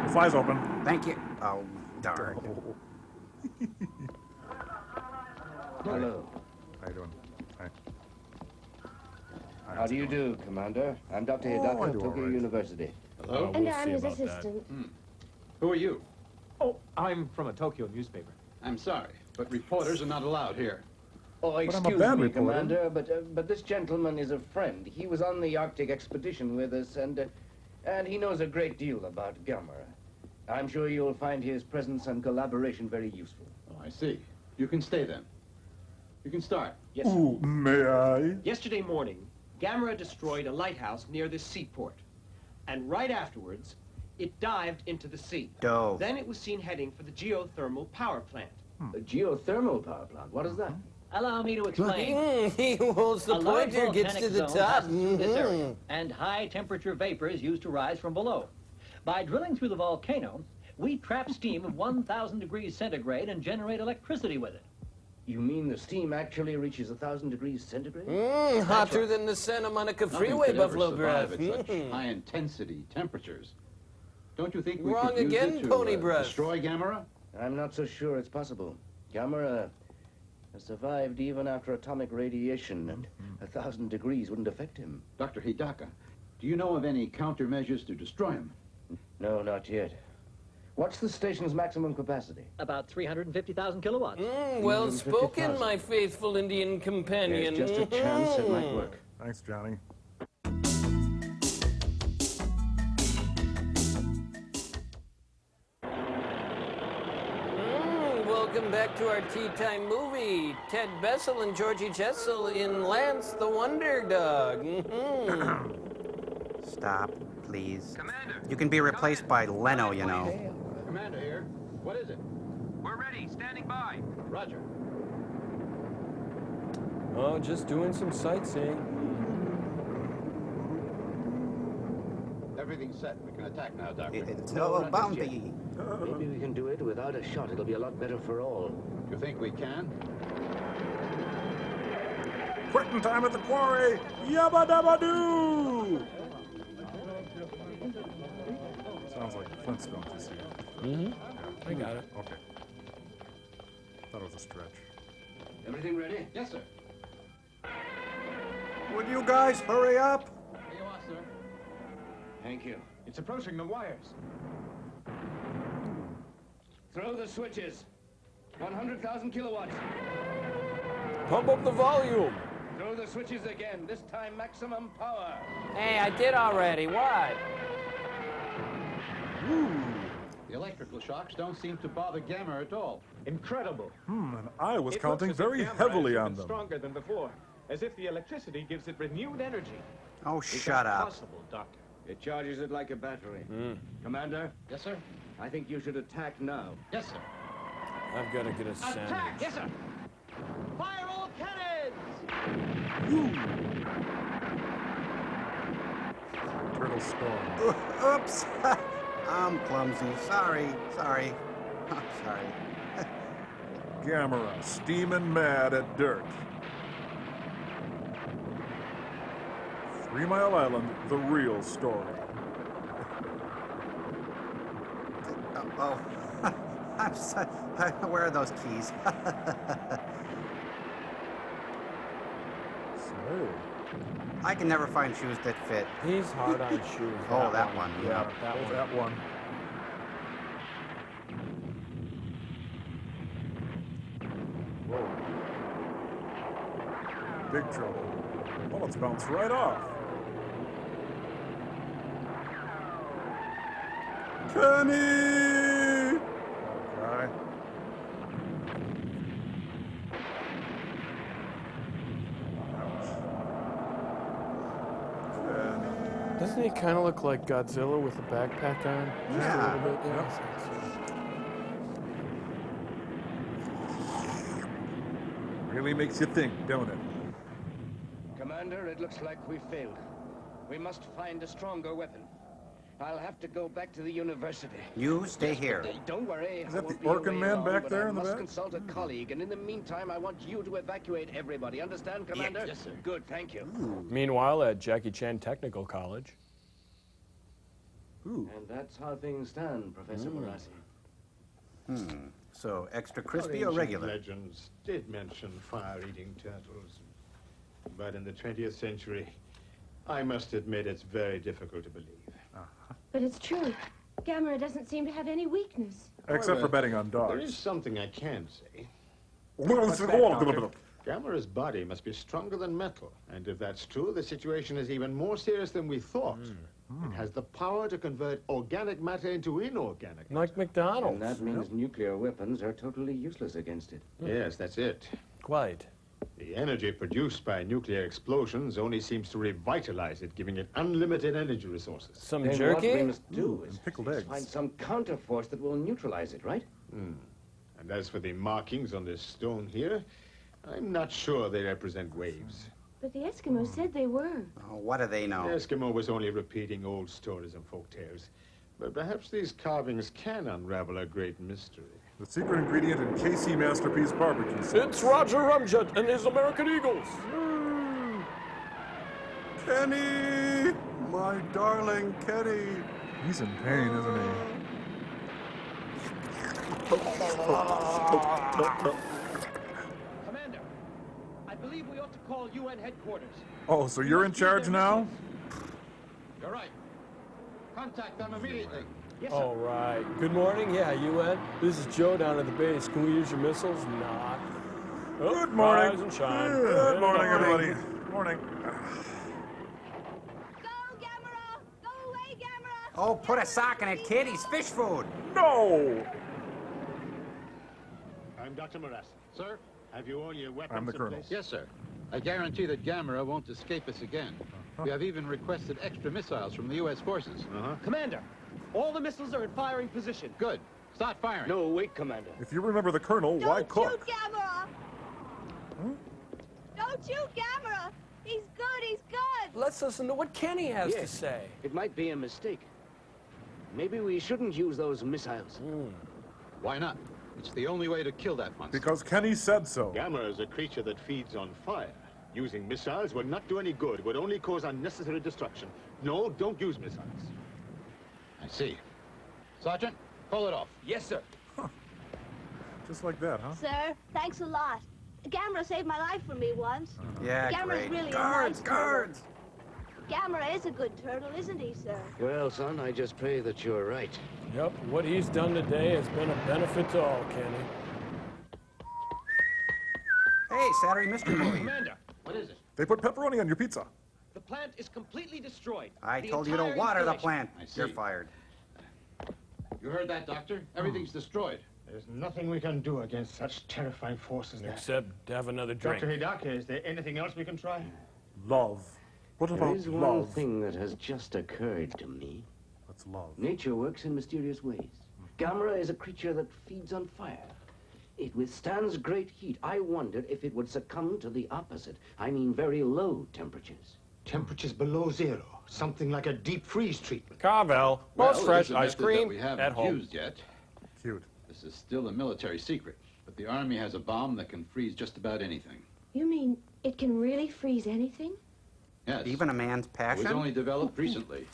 The fly's open. Thank you. Oh, darn. Hello. How you doing? Hi. How do you do, Commander? I'm Dr. Oh, I Hidaka of do all Tokyo right. University. And I'm his assistant. Who are you? Oh, I'm from a Tokyo newspaper. I'm sorry, but reporters are not allowed here. Oh, But I'm a excuse bad me, reporter. Commander, but this gentleman is a friend. He was on the Arctic expedition with us, and he knows a great deal about Gamera. I'm sure you'll find his presence and collaboration very useful. Oh, I see. You can stay then. You can start. Yes, sir. Ooh, may I? Yesterday morning, Gamera destroyed a lighthouse near this seaport. And right afterwards, it dived into the sea. Dove. Then it was seen heading for the geothermal power plant. A geothermal power plant? What is that? Allow me to explain. He holds the A large pointer, gets to volcanic the zone top. passes through this area, and high-temperature vapor is used to rise from below. By drilling through the volcano, we trap steam of 1,000 degrees centigrade and generate electricity with it. You mean the steam actually reaches 1,000 degrees centigrade? Hotter than the Santa Monica Nothing Freeway, could ever Buffalo survive Breath. at such high-intensity temperatures. Don't you think we Wrong could use again, it to Pony Breath. destroy Gamera? I'm not so sure it's possible. Gamera has survived even after atomic radiation, and 1,000 degrees wouldn't affect him. Dr. Hidaka, do you know of any countermeasures to destroy him? No, not yet. What's the station's maximum capacity? About 350,000 kilowatts. Well spoken, my faithful Indian companion. There's just a chance it might work. Thanks, Johnny. Welcome back to our tea time movie. Ted Bessel and Georgie Jessel in Lance the Wonder Dog. Stop, please. You can be replaced by Leno, you know. Commander here. What is it? We're ready, standing by. Roger. Oh, just doing some sightseeing. Everything's set. We can attack now, Doctor. It's no bounty. Maybe we can do it without a shot. It'll be a lot better for all. You think we can? Quitting time at the quarry! Yabba dabba doo! Sounds like the Flintstones this year. I got it. Okay. Thought it was a stretch. Everything ready? Yes, sir. Would you guys hurry up? Here you are, sir. Thank you. It's approaching the wires. Throw the switches. 100,000 kilowatts. Pump up the volume. Throw the switches again. This time maximum power. Hey, I did already. What? The electrical shocks don't seem to bother Gamera at all. Incredible. And I was It counting looks as if very Gamera heavily is on even them. stronger than before, as if the electricity gives it renewed energy. Oh, Is shut that up. possible, Doctor? It charges it like a battery. Commander, Yes, sir. I think you should attack now. Yes, sir. I've got to get a Attack! sandwich. Yes, sir. Fire all cannons! Turtle storm. Oops. I'm clumsy. Sorry. Sorry. I'm sorry. Gamera, steaming mad at dirt. 3 Mile Island, the real story. Oh. I'm sorry. Where are those keys? So, I can never find shoes that fit. He's hard on shoes. Oh, that one. yeah, that one. that one. Whoa. Big trouble. Well, it's bounced right off. Kenny! Okay. Doesn't he kind of look like Godzilla with a backpack on? Just Yeah. a little bit. Yeah. Really makes you think, don't it? Commander, it looks like we failed. We must find a stronger weapon. I'll have to go back to the university. You stay here. Don't worry. Is I that won't the be Orkin away man long, back but there I in the must back? consult a colleague, and in the meantime, I want you to evacuate everybody. Understand, Commander? Yes, sir. Good, thank you. Meanwhile, at Jackie Chan Technical College. Ooh. And that's how things stand, Professor Barassi. So, extra crispy or Ancient regular? legends did mention fire-eating turtles. But in the 20th century, I must admit it's very difficult to believe. But it's true. Gamera doesn't seem to have any weakness. Except for betting on There dogs. is something I can say. What's that, Doctor? Gamera's body must be stronger than metal. And if that's true, the situation is even more serious than we thought. It has the power to convert organic matter into inorganic. Like McDonald's. And that means nuclear weapons are totally useless against it. Yes, that's it. Quite. The energy produced by nuclear explosions only seems to revitalize it, giving it unlimited energy resources. Some Then jerky? what we must do is pickled eggs. find some counterforce that will neutralize it, right? And as for the markings on this stone here, I'm not sure they represent waves. But the Eskimos said they were. Oh, what do they know? The Eskimo was only repeating old stories and folk tales. But perhaps these carvings can unravel a great mystery. The secret ingredient in KC Masterpiece barbecue sauce. It's Roger Rumjet and his American Eagles. Kenny! My darling Kenny. He's in pain, isn't he? Commander, I believe we ought to call UN headquarters. Oh, so you're in charge now? You're right. Contact them immediately. Yes, sir. All right. Good morning. Yeah, UN. This is Joe down at the base. Can we use your missiles? Nah. Oh, Good morning. Rise and shine. Good morning, everybody. Morning. Go, Gamera! Go away, Gamera! Oh, put a sock in it, kid. He's fish food. No! I'm Dr. Marassi. Sir? Have you all your weapons I'm the in colonel. place? Yes, sir. I guarantee that Gamera won't escape us again. We have even requested extra missiles from the U.S. forces. Commander, all the missiles are in firing position. Good. Start firing. No, wait, Commander. If you remember the colonel, why Don't cook? shoot Gamera! Don't shoot Gamera! He's good, he's good! Let's listen to what Kenny has to Yes. say. It might be a mistake. Maybe we shouldn't use those missiles. Why not? It's the only way to kill that monster. Because Kenny said so. Gamera is a creature that feeds on fire. Using missiles would not do any good, would only cause unnecessary destruction. No, don't use missiles. I see. Sergeant, pull it off. Yes, sir. Just like that, huh? Sir, thanks a lot. Gamera saved my life for me once. Yeah, Gamera's great. really Guards, a nice guards! turtle. Gamera is a good turtle, isn't he, sir? Well, son, I just pray that you're right. Yep, what he's done today has been a benefit to all, Kenny. Hey, Saturday mystery movie. Commander, what is it? They put pepperoni on your pizza. The plant is completely destroyed. I The told you to entire water the installation. plant. I see. You're fired. You heard that, Doctor? Everything's destroyed. There's nothing we can do against such terrifying forces there. Except have another drink. Dr. Hidaka, is there anything else we can try? Love. What There about is one love? thing that has just occurred to me. That's love. Nature works in mysterious ways. Gamera is a creature that feeds on fire. It withstands great heat. I wondered if it would succumb to the opposite. I mean very low temperatures. Temperatures below zero. Something like a deep freeze treatment. Carvel, Well, most fresh it's a ice method cream that we haven't at home. used yet. Cute. This is still a military secret, but the Army has a bomb that can freeze just about anything. You mean it can really freeze anything? Yes. Even a man's It passion? was only developed recently.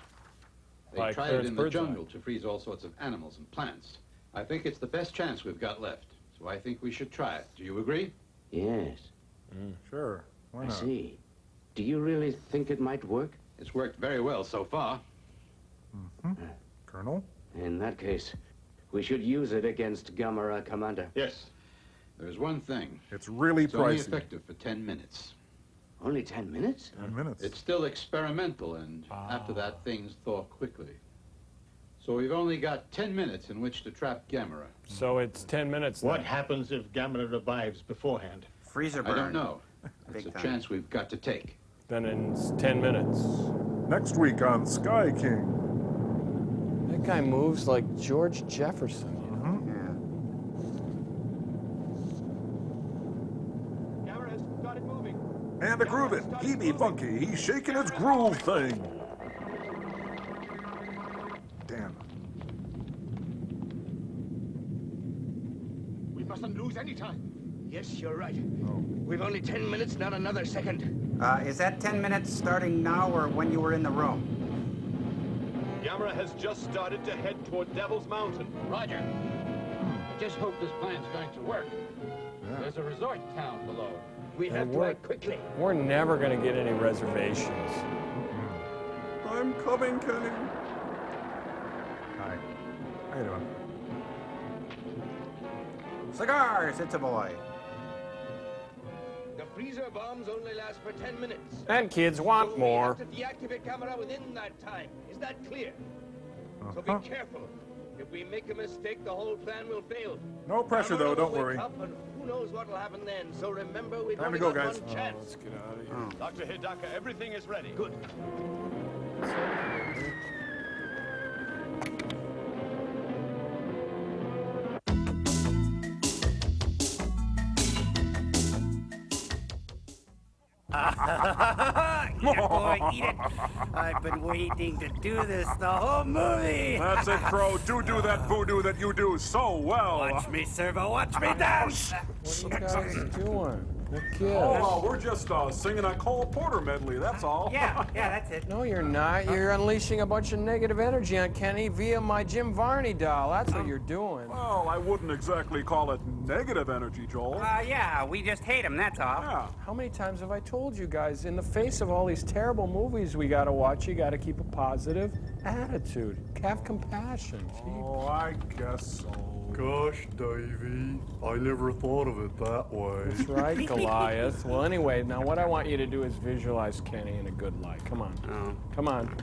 They Like tried it Clarence in the Birdseye. jungle to freeze all sorts of animals and plants. I think it's the best chance we've got left, so I think we should try it. Do you agree? Yes, Sure. Why I not? see. Do you really think it might work? It's worked very well so far. Colonel? In that case, we should use it against Gamera, Commander. Yes. There's one thing. It's really It's only pricey. effective for 10 minutes. Only 10 minutes? 10 minutes. It's still experimental, and after that, things thaw quickly. So we've only got 10 minutes in which to trap Gamera. So it's 10 minutes What then. happens if Gamera revives beforehand? Freezer burn. I don't know. Big It's a time. chance we've got to take. Then in 10 minutes. Next week on Sky King. That guy moves like George Jefferson. Gamera has started moving. And a groovin'. He be funky. He's shaking his groove thing. Damn. We mustn't lose any time. Yes, you're right. We've only 10 minutes, not another second. Is that 10 minutes starting now or when you were in the room? Gamera has just started to head toward Devil's Mountain. Roger. I just hope this plan's going to work. There's a resort town below. We have to act quickly. We're never going to get any reservations. I'm coming, Kenny. Hi. How you doing? Cigars, it's a boy. The freezer bombs only last for 10 minutes. And kids want so more. We have to deactivate Gamera within that time. Is that clear? So be careful. If we make a mistake, the whole plan will fail. No pressure, though. Don't worry. Up and who knows what will happen then? So remember, we've Time only to go, got guys. one chance. Let's get out of here. Dr. Hidaka, everything is ready. Good. Eat it, boy, eat it. I've been waiting to do this the whole movie. That's it, Crow. Do that voodoo that you do so well. Watch me, Servo. Watch me dance. What are you guys doing? The kids. Oh, we're just singing a Cole Porter medley, that's all. Yeah, that's it. No, you're not. You're unleashing a bunch of negative energy on Kenny via my Jim Varney doll. That's what you're doing. Well, I wouldn't exactly call it negative energy, Joel. Yeah, we just hate him, that's all. Yeah. How many times have I told you guys, in the face of all these terrible movies we gotta watch, you gotta keep a positive attitude. Have compassion. Oh, I guess so. Gosh, Davy, I never thought of it that way. That's right, Goliath. Well, anyway, now what I want you to do is visualize Kenny in a good light. Come on. Come on.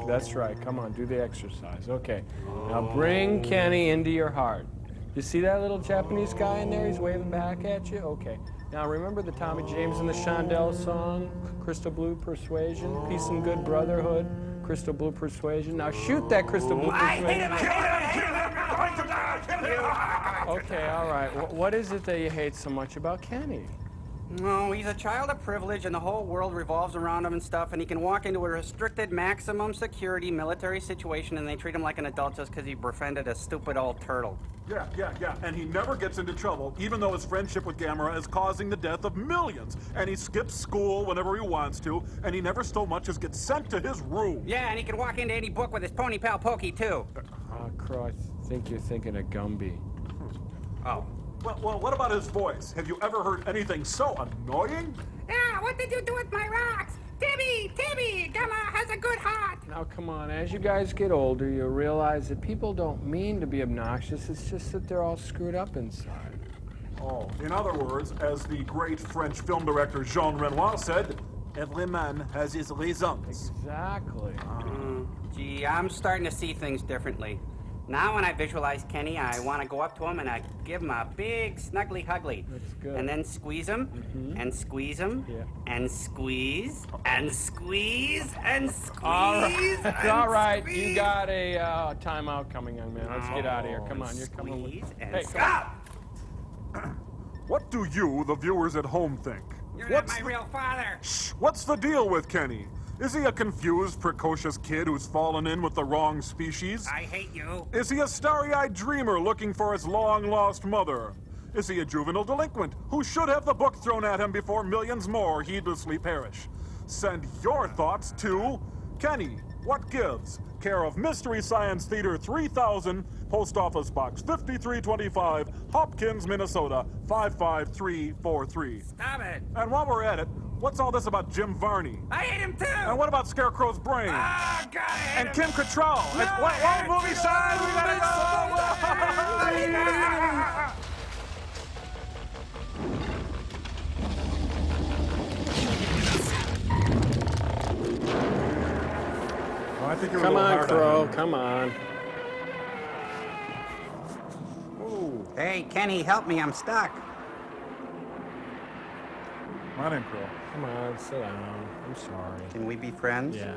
That's right. Come on, do the exercise. Okay. Now bring Kenny into your heart. You see that little Japanese guy in there? He's waving back at you? Okay. Now remember the Tommy James and the Shondells song? Crystal Blue Persuasion, Peace and Good Brotherhood, Crystal Blue Persuasion. Now shoot that Crystal Blue Persuasion. I hate him. Okay, all right. What is it that you hate so much about Kenny? No, he's a child of privilege and the whole world revolves around him and stuff, and he can walk into a restricted maximum security military situation and they treat him like an adult just because he befriended a stupid old turtle. Yeah. And he never gets into trouble, even though his friendship with Gamera is causing the death of millions. And he skips school whenever he wants to, and he never so much as gets sent to his room. Yeah, and he can walk into any book with his pony pal Pokey, too. Crow, I think you're thinking of Gumby. Oh. Well, what about his voice? Have you ever heard anything so annoying? Yeah, what did you do with my rocks? Timmy, Gamera has a good heart. Now, come on, as you guys get older, you'll realize that people don't mean to be obnoxious. It's just that they're all screwed up inside. Oh, in other words, as the great French film director Jean Renoir said, every man has his reasons. Exactly. Gee, I'm starting to see things differently. Now when I visualize Kenny, I want to go up to him and I give him a big snuggly huggly. That's good. And then squeeze him, and squeeze him, and squeeze, and squeeze, and squeeze, All right. You got a timeout coming on, man. Let's get out of here. Come on, you're coming with... Hey, stop! What do you, the viewers at home, think? You're not my real father. Shh! What's the deal with Kenny? Is he a confused, precocious kid who's fallen in with the wrong species? I hate you. Is he a starry-eyed dreamer looking for his long-lost mother? Is he a juvenile delinquent who should have the book thrown at him before millions more heedlessly perish? Send your thoughts to Kenny, What Gives? Care of Mystery Science Theater 3000, Post Office Box 5325, Hopkins, Minnesota 55343. Stop it. And while we're at it, what's all this about Jim Varney? I hate him too. And what about Scarecrow's brain? Ah, God, I hate and him. Kim Cattrall? No, And what movie side? We gotta go! Well, I think you're Come a little on, hard Crow. on him. Come on. Hey, Kenny, help me. I'm stuck. My name, Crow. Come on, sit down. I'm sorry. Can we be friends? Yeah.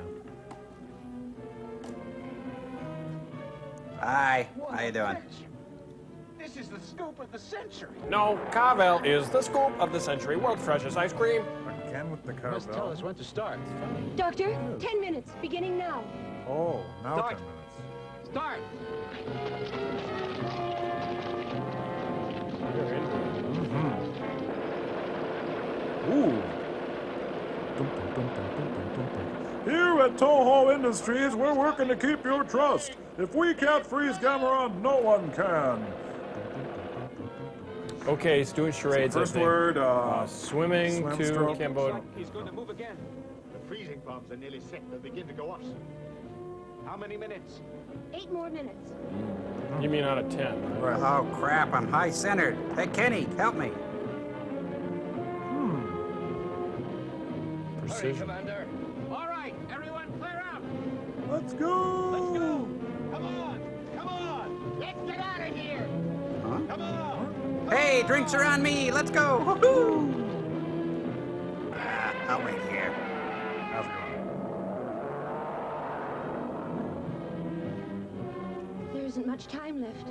Hi. How you doing? This is the scoop of the century. No, Carvel is the scoop of the century. World's freshest ice cream. Again with the Must tell Carvel. us when to start. Doctor, 10 minutes, beginning now. Oh, now Start. 10 minutes. Start! Ooh. Here at Toho Industries, we're working to keep your trust. If we can't freeze Gamera, no one can. Okay, he's doing charades. First I think. word, swimming swim to stroke. Cambodia. He's going to move again. The freezing bombs are nearly set. They'll begin to go off soon. How many minutes? 8 more minutes. You mean out of 10, right? Oh, crap, I'm high-centered. Hey, Kenny, help me. Precision. Commander. All right, everyone clear out. Let's go! Let's go. Come on. Come on. Let's get out of here. Huh? Come on. Hey, drinks are on me. Let's go. Woohoo! I'll wait here. How's it going? There isn't much time left.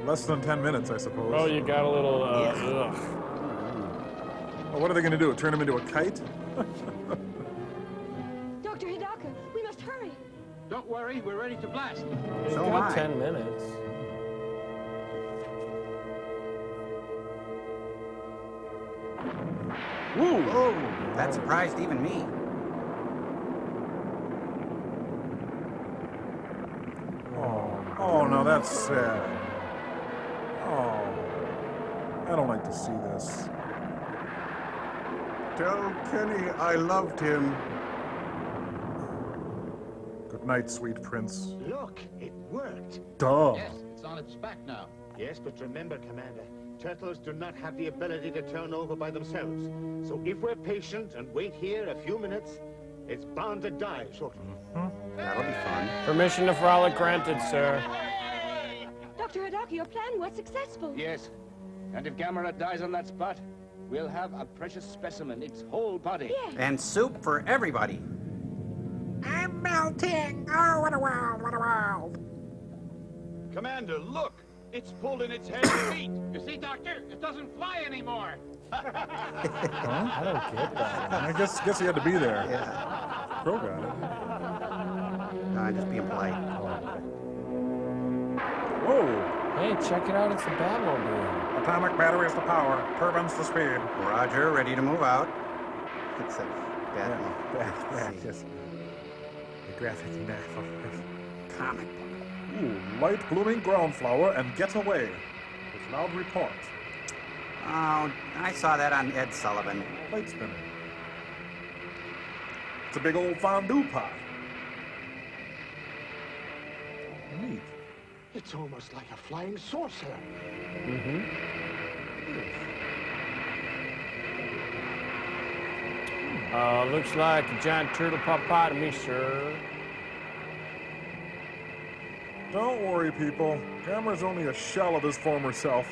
Less than 10 minutes, I suppose. Oh, you got a little, ugh. Oh, what are they going to do? Turn him into a kite? Dr. Hidaka, we must hurry. Don't worry, we're ready to blast. You So am got I. 10 minutes. Woo! Oh, that surprised even me. Oh, no, that's sad. Oh, I don't like to see this. Tell Kenny I loved him. Good night, sweet prince. Look, it worked. Duh. Yes, it's on its back now. Yes, but remember, Commander, turtles do not have the ability to turn over by themselves. So if we're patient and wait here a few minutes, it's bound to die shortly. That'll be fun. Permission to frolic granted, sir. Dr. Hidaka, your plan was successful. Yes. And if Gamera dies on that spot, we'll have a precious specimen, its whole body. Yes. And soup for everybody. I'm melting. Oh, what a world, what a world. Commander, look! It's pulled in its head and feet. You see, Doctor? It doesn't fly anymore. Huh? I don't get that. I guess he had to be there. Yeah. Crow got it. No, I'm just being polite. Whoa! Hey, check it out. It's the Batmobile. Atomic batteries to power, turbines to speed. Roger, ready to move out. It's a bad Yeah, See. yes. The graphic novel. comic book. Ooh, light blooming ground flower and get away. With loud report. Oh, I saw that on Ed Sullivan. Plate spinning. It's a big old fondue pot. Neat. It's almost like a flying saucer. Mm-hmm. Looks like a giant turtle pot to me, sir. Don't worry, people. Gamera's only a shell of his former self.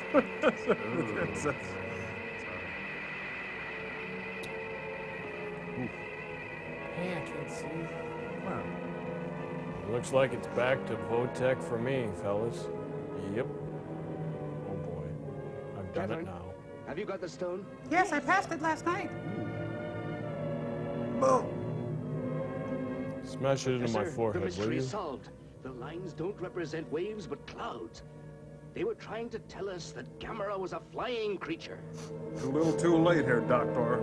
Hey, I can't see. Wow. Looks like it's back to Votech for me, fellas. Yep. Oh boy. I've done it now. Have you got the stone? Yes, I passed it last night. Boom. Smash it into my Professor, forehead, the will mystery you? is solved. The lines don't represent waves, but clouds. They were trying to tell us that Gamera was a flying creature. Too little too late here, Doctor.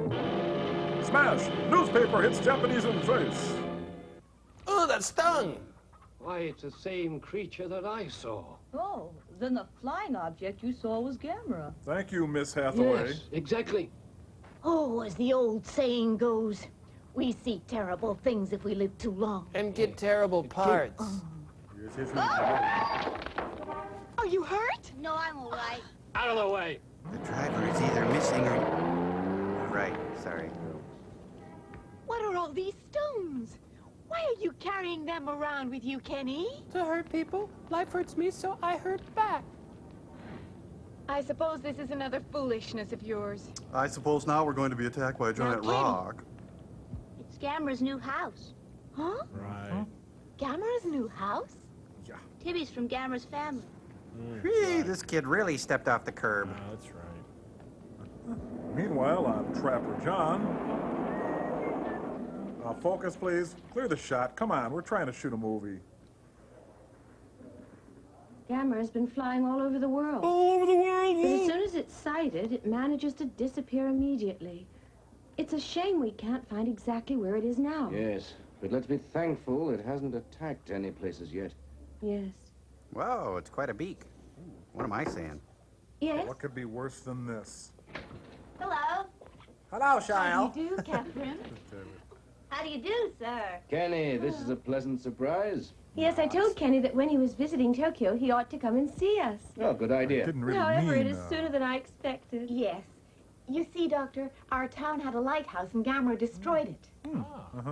Smash! Newspaper hits Japanese in face. Oh, that stung! Why, it's the same creature that I saw. Oh, then the flying object you saw was Gamera. Thank you, Miss Hathaway. Yes, exactly. Oh, as the old saying goes, we see terrible things if we live too long. And get terrible parts. Are you hurt? No, I'm all right. Out of the way. The driver is either missing or... Right, sorry. What are all these stones? Why are you carrying them around with you, Kenny? To hurt people. Life hurts me, so I hurt back. I suppose this is another foolishness of yours. I suppose now we're going to be attacked by a giant Kenny. rock. It's Gamera's new house. Huh? Right. Gamera's new house? Yeah. Tibby's from Gamera's family. Hey, this kid really stepped off the curb. That's right. Meanwhile, I'm Trapper John. Focus, please. Clear the shot. Come on, we're trying to shoot a movie. Gamera's been flying all over the world. All over the world, But as soon as it's sighted, it manages to disappear immediately. It's a shame we can't find exactly where it is now. Yes, but let's be thankful it hasn't attacked any places yet. Yes. Whoa, it's quite a beak. What am I saying? Yes? What could be worse than this? Hello. Hello, How Shile. do you do, Catherine? How do you do, sir? Kenny, this is a pleasant surprise. Yes, I told Kenny that when he was visiting Tokyo, he ought to come and see us. Oh, good idea. However, it is sooner than I expected. Yes. You see, Doctor, our town had a lighthouse and Gamera destroyed it.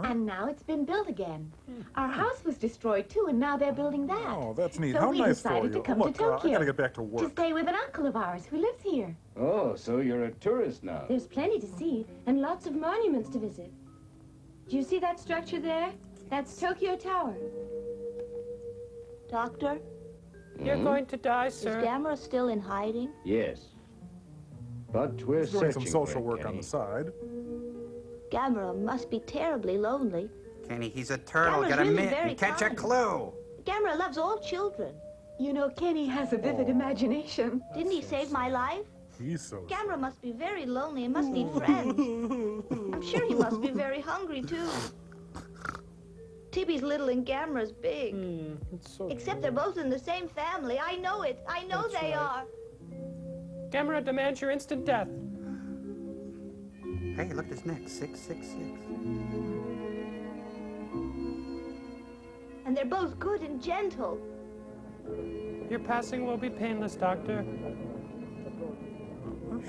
And now it's been built again. Our house was destroyed too, and now they're building that. Oh, that's neat. So How we nice for decided you. to come Look, to Tokyo. I gotta get back to To work. stay with an uncle of ours who lives here. Oh, so you're a tourist now. There's plenty to see and lots of monuments to visit. Do you see that structure there? That's Tokyo Tower. Doctor, You're going to die, is sir. Gamera still in hiding? Yes. But we're He's doing searching some social for work Kenny. on the side. Gamera must be terribly lonely. Kenny, he's a turtle. Gamera's Get a really mitt very and catch a kind. clue. Gamera loves all children. You know, Kenny has a vivid imagination. Didn't he save my life? He's so... Gamera must be very lonely and must need friends. I'm sure he must be very hungry, too. Tibby's little and Gamera's big. Except they're both in the same family. I know it. I know That's they right. are. Gamera demands your instant death. Hey, look, his neck. 666. And they're both good and gentle. Your passing will be painless, Doctor.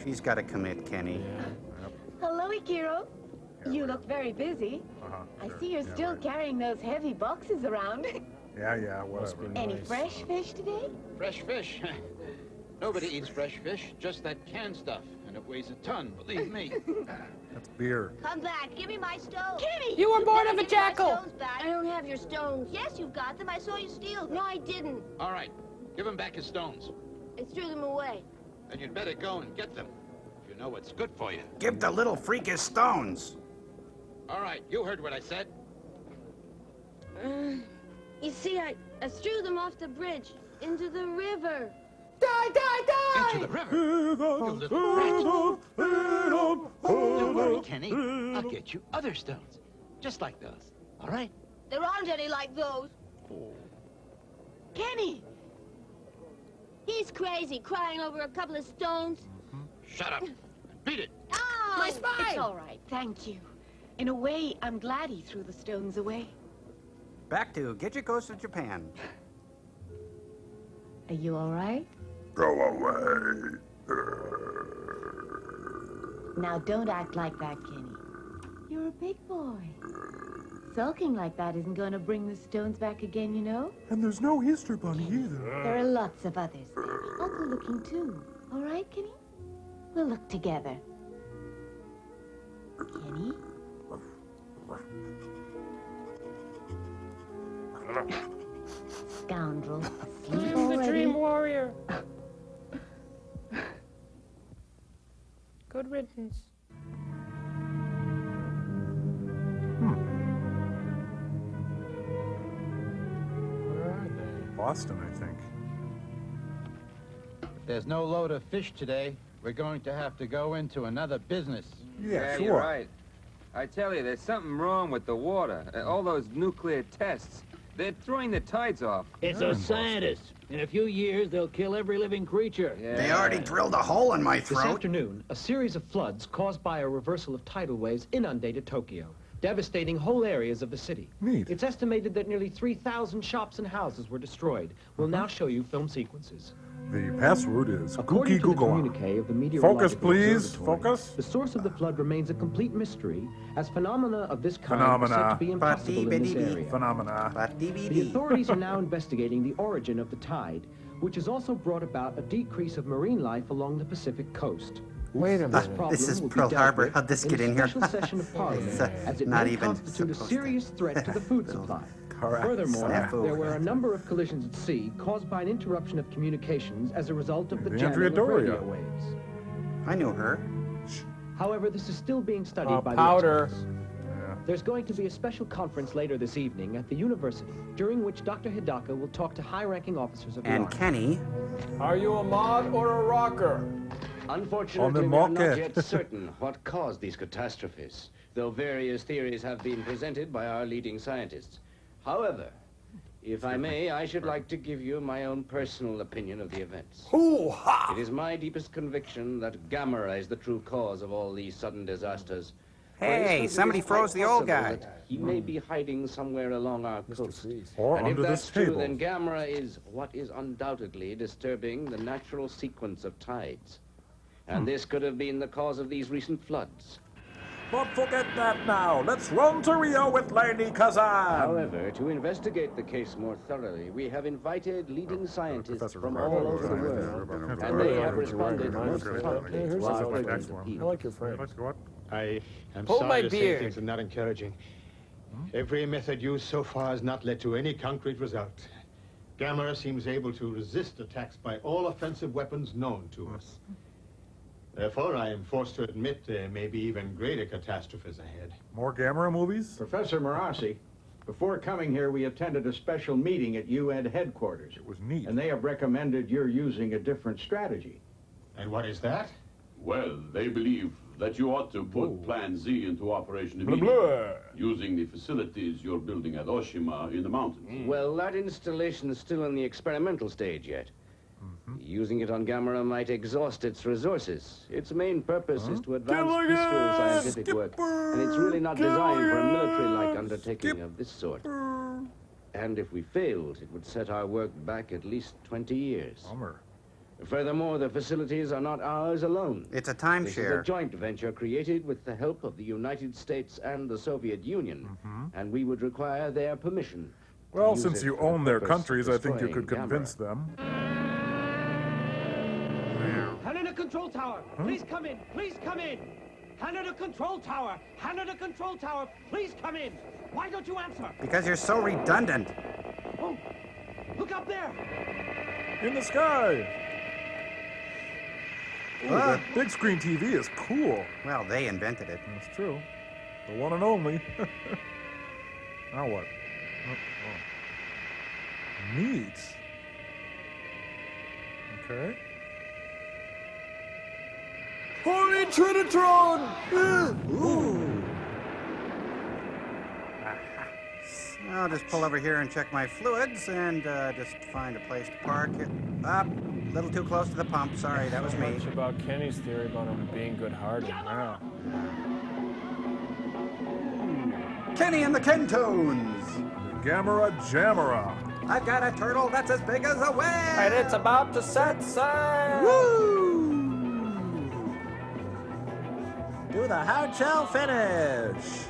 She's got to commit, Kenny. Hello, Ikiro. You look very busy. I see you're still carrying those heavy boxes around. Yeah, whatever. Any fresh fish today? Fresh fish? Nobody eats fresh fish, just that canned stuff. And it weighs a ton, believe me. That's beer. Come back. Give me my stones. Kenny! You were born Better of a give me my jackal! stones back. I don't have your stones. Yes, you've got them. I saw you steal them. No, I didn't. All right, give him back his stones. I threw them away. Then you'd better go and get them. If you know what's good for you. Give the little freak his stones. All right, you heard what I said. You see, I threw them off the bridge into the river. Die, die, die! Into the river. You little rat. Don't worry, Kenny. I'll get you other stones. Just like those. All right? There aren't any like those. Kenny! He's crazy, crying over a couple of stones. Shut up. And beat it. Oh, My spine! It's all right, thank you. In a way, I'm glad he threw the stones away. Back to Get Your Ghost to Japan. Are you all right? Go away. Now, don't act like that, Kenny. You're a big boy. Sulking like that isn't going to bring the stones back again, you know? And there's no Easter Bunny either. There are lots of others there. I'll go looking too. All right, Kenny? We'll look together. Kenny? Scoundrel. Asleep I'm the already? dream warrior. Good riddance. Where are they? Boston, I think. There's no load of fish today. We're going to have to go into another business. Yeah, sure. You're right. I tell you, there's something wrong with the water. All those nuclear tests. They're throwing the tides off. It's a scientist. In a few years, they'll kill every living creature. They already drilled a hole in my This throat. afternoon, a series of floods caused by a reversal of tidal waves inundated Tokyo, devastating whole areas of the city. Neat. It's estimated that nearly 3,000 shops and houses were destroyed. We'll now show you film sequences. The password is According Gookie to the Google. communique of the Meteorological Focus, please. Observatory, Focus. the source of the flood remains a complete mystery, as phenomena of this kind are said to be impossible in this area. Phenomena. The authorities are now investigating the origin of the tide, which has also brought about a decrease of marine life along the Pacific coast. Wait a This minute. problem This is will be Pearl dealt Harbor. with How'd this in get a in here? special session of Parliament, It's, as it not may even constitute a supposed serious threat to the food supply. Correct. Furthermore, Snafu. there were a number of collisions at sea caused by an interruption of communications as a result of the jamming Andrea of Doria. radio waves. I knew her. However, this is still being studied by powder. the experts. There's going to be a special conference later this evening at the university, during which Dr. Hidaka will talk to high-ranking officers of the And Army. Kenny. Are you a mod or a rocker? Unfortunately, we are not yet certain what caused these catastrophes, though various theories have been presented by our leading scientists. However, if I may, I should like to give you my own personal opinion of the events. It is my deepest conviction that Gamera is the true cause of all these sudden disasters, Hey, somebody froze the old guy. He may be hiding somewhere along our coast. Or And if under that's this true, table. then Gamera is what is undoubtedly disturbing the natural sequence of tides. And this could have been the cause of these recent floods. But forget that now. Let's run to Rio with Lady Kazan. However, to investigate the case more thoroughly, we have invited leading scientists from all over the world, and they have responded most promptly to our urgent appeal. I like your friend. I am Hold sorry my to say beer. things are not encouraging. Every method used so far has not led to any concrete result. Gamera seems able to resist attacks by all offensive weapons known to us. Therefore, I am forced to admit there may be even greater catastrophes ahead. More Gamera movies? Professor Marassi, before coming here, we attended a special meeting at UN headquarters. It was neat. And they have recommended you're using a different strategy. And what is that? Well, they believe that you ought to put Plan Z into operation Blah, immediately, blah. using the facilities you're building at Oshima in the mountains. Well, that installation is still in the experimental stage yet. Using it on Gamera might exhaust its resources. Its main purpose is to advance peaceful scientific work, and it's really not designed for a military-like undertaking of this sort. And if we failed, it would set our work back at least 20 years. Furthermore, the facilities are not ours alone. It's a This is a timeshare. joint venture created with the help of the United States and the Soviet Union, and we would require their permission. to Well, use since it you for the own their purpose of countries, I think you destroying could Gamera. convince them. Canada Control Tower, please come in, please come in. Canada Control Tower, Canada Control Tower, please come in. Why don't you answer? Because you're so redundant. Oh, look up there. In the sky! Ooh, that big screen TV is cool. Well, they invented it. That's true. The one and only. Now what? Neat. Okay. Holy Trinitron! Ooh. I'll just pull over here and check my fluids and just find a place to park it. Up, a little too close to the pump. Sorry, that was me. Much about Kenny's theory about him being good-hearted. Yeah. Kenny and the Kentones! Gamera Jamera. I've got a turtle that's as big as a whale! And it's about to set sail! Woo! Do the hard shell finish.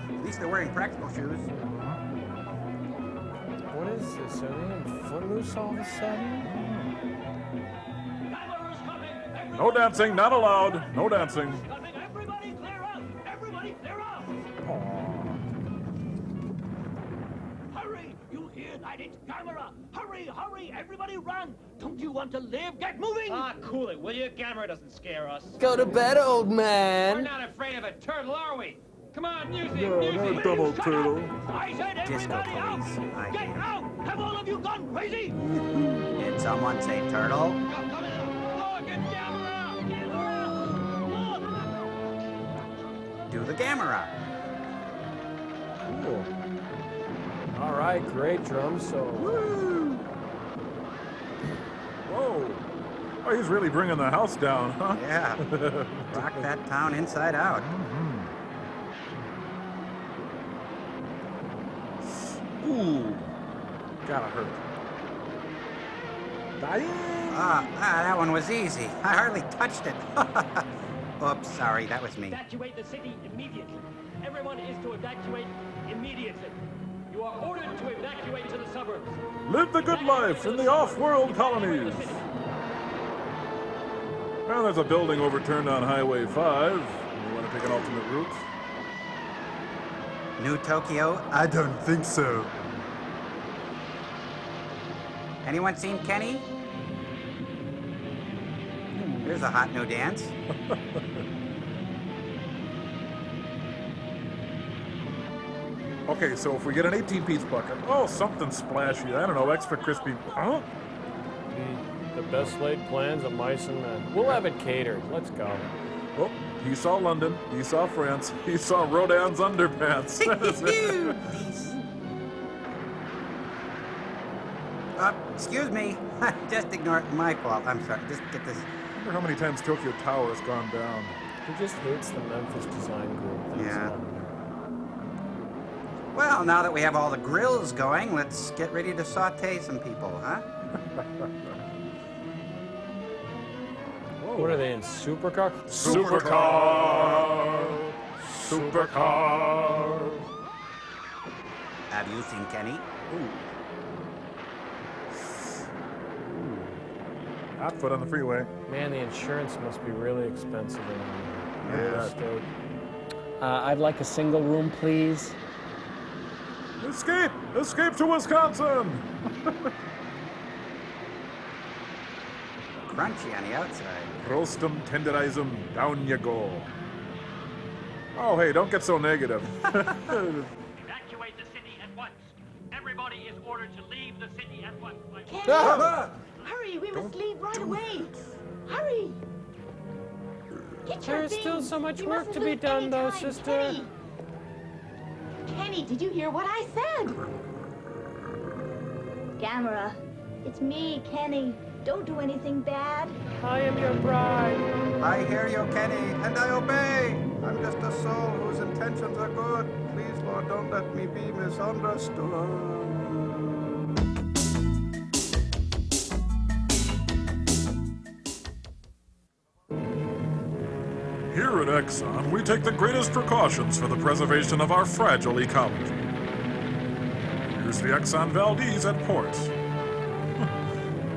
At least they're wearing practical shoes. What is this? Are they in Footloose all of a sudden? No dancing, not allowed. No dancing. Everybody clear out! Everybody clear out! Hurry! You hear that? It's Gamera! Hurry, hurry! Everybody run! Don't you want to live? Get moving! Ah, cool it, will you? Gamera doesn't scare us. Go to bed, old man. We're not afraid of a turtle, are we? Come on, music, No, music! no double turtle. I said Disco everybody out! police. Get out! Have all of you gone crazy? Did someone say turtle? Look, it's Gamera! Gamera! Look! Do the Gamera. Cool. All right, great drum solo. Woo! Whoa. Oh, he's really bringing the house down, huh? Yeah. Rock that town inside out. Ooh. Gotta hurt. Dying. That one was easy. I hardly touched it. Oops, sorry, that was me. Evacuate the city immediately. Everyone is to evacuate immediately. You are ordered to evacuate to the suburbs. Live the good life in the off-world colonies. Well, there's a building overturned on Highway 5. You want to take an alternate route? New Tokyo? I don't think so. Anyone seen Kenny? Here's a hot new dance. Okay, so if we get an 18-piece bucket, oh, something splashy. I don't know, extra crispy. Huh? The best laid plans of mice and men. We'll have it catered. Let's go. Oh, he saw London. He saw France. He saw Rodin's underpants. Excuse me. Just ignore it. My fault. I'm sorry. Just get this. I wonder how many times Tokyo Tower has gone down. He just hates the Memphis design group. That's Yeah. all. Well, now that we have all the grills going, let's get ready to saute some people, huh? What are they in, supercar? Supercar! Supercar! Have you seen Kenny? Hot foot on the freeway. Man, the insurance must be really expensive in Yeah. state. I'd like a single room, please. Escape! Escape to Wisconsin! Crunchy on the outside. Roast 'em, tenderize 'em, down you go. Oh, hey, don't get so negative. Evacuate the city at once. Everybody is ordered to leave the city at once. Kenny! Hurry, we must leave right away. Hurry! Get your There's things. still so much We work mustn't to be lose done, any though, time. sister. Kenny! Kenny, did you hear what I said? Gamera, it's me, Kenny. Don't do anything bad. I am your bride. I hear you, Kenny, and I obey. I'm just a soul whose intentions are good. Please, Lord, don't let me be misunderstood. Here at Exxon, we take the greatest precautions for the preservation of our fragile ecology. Here's the Exxon Valdez at port.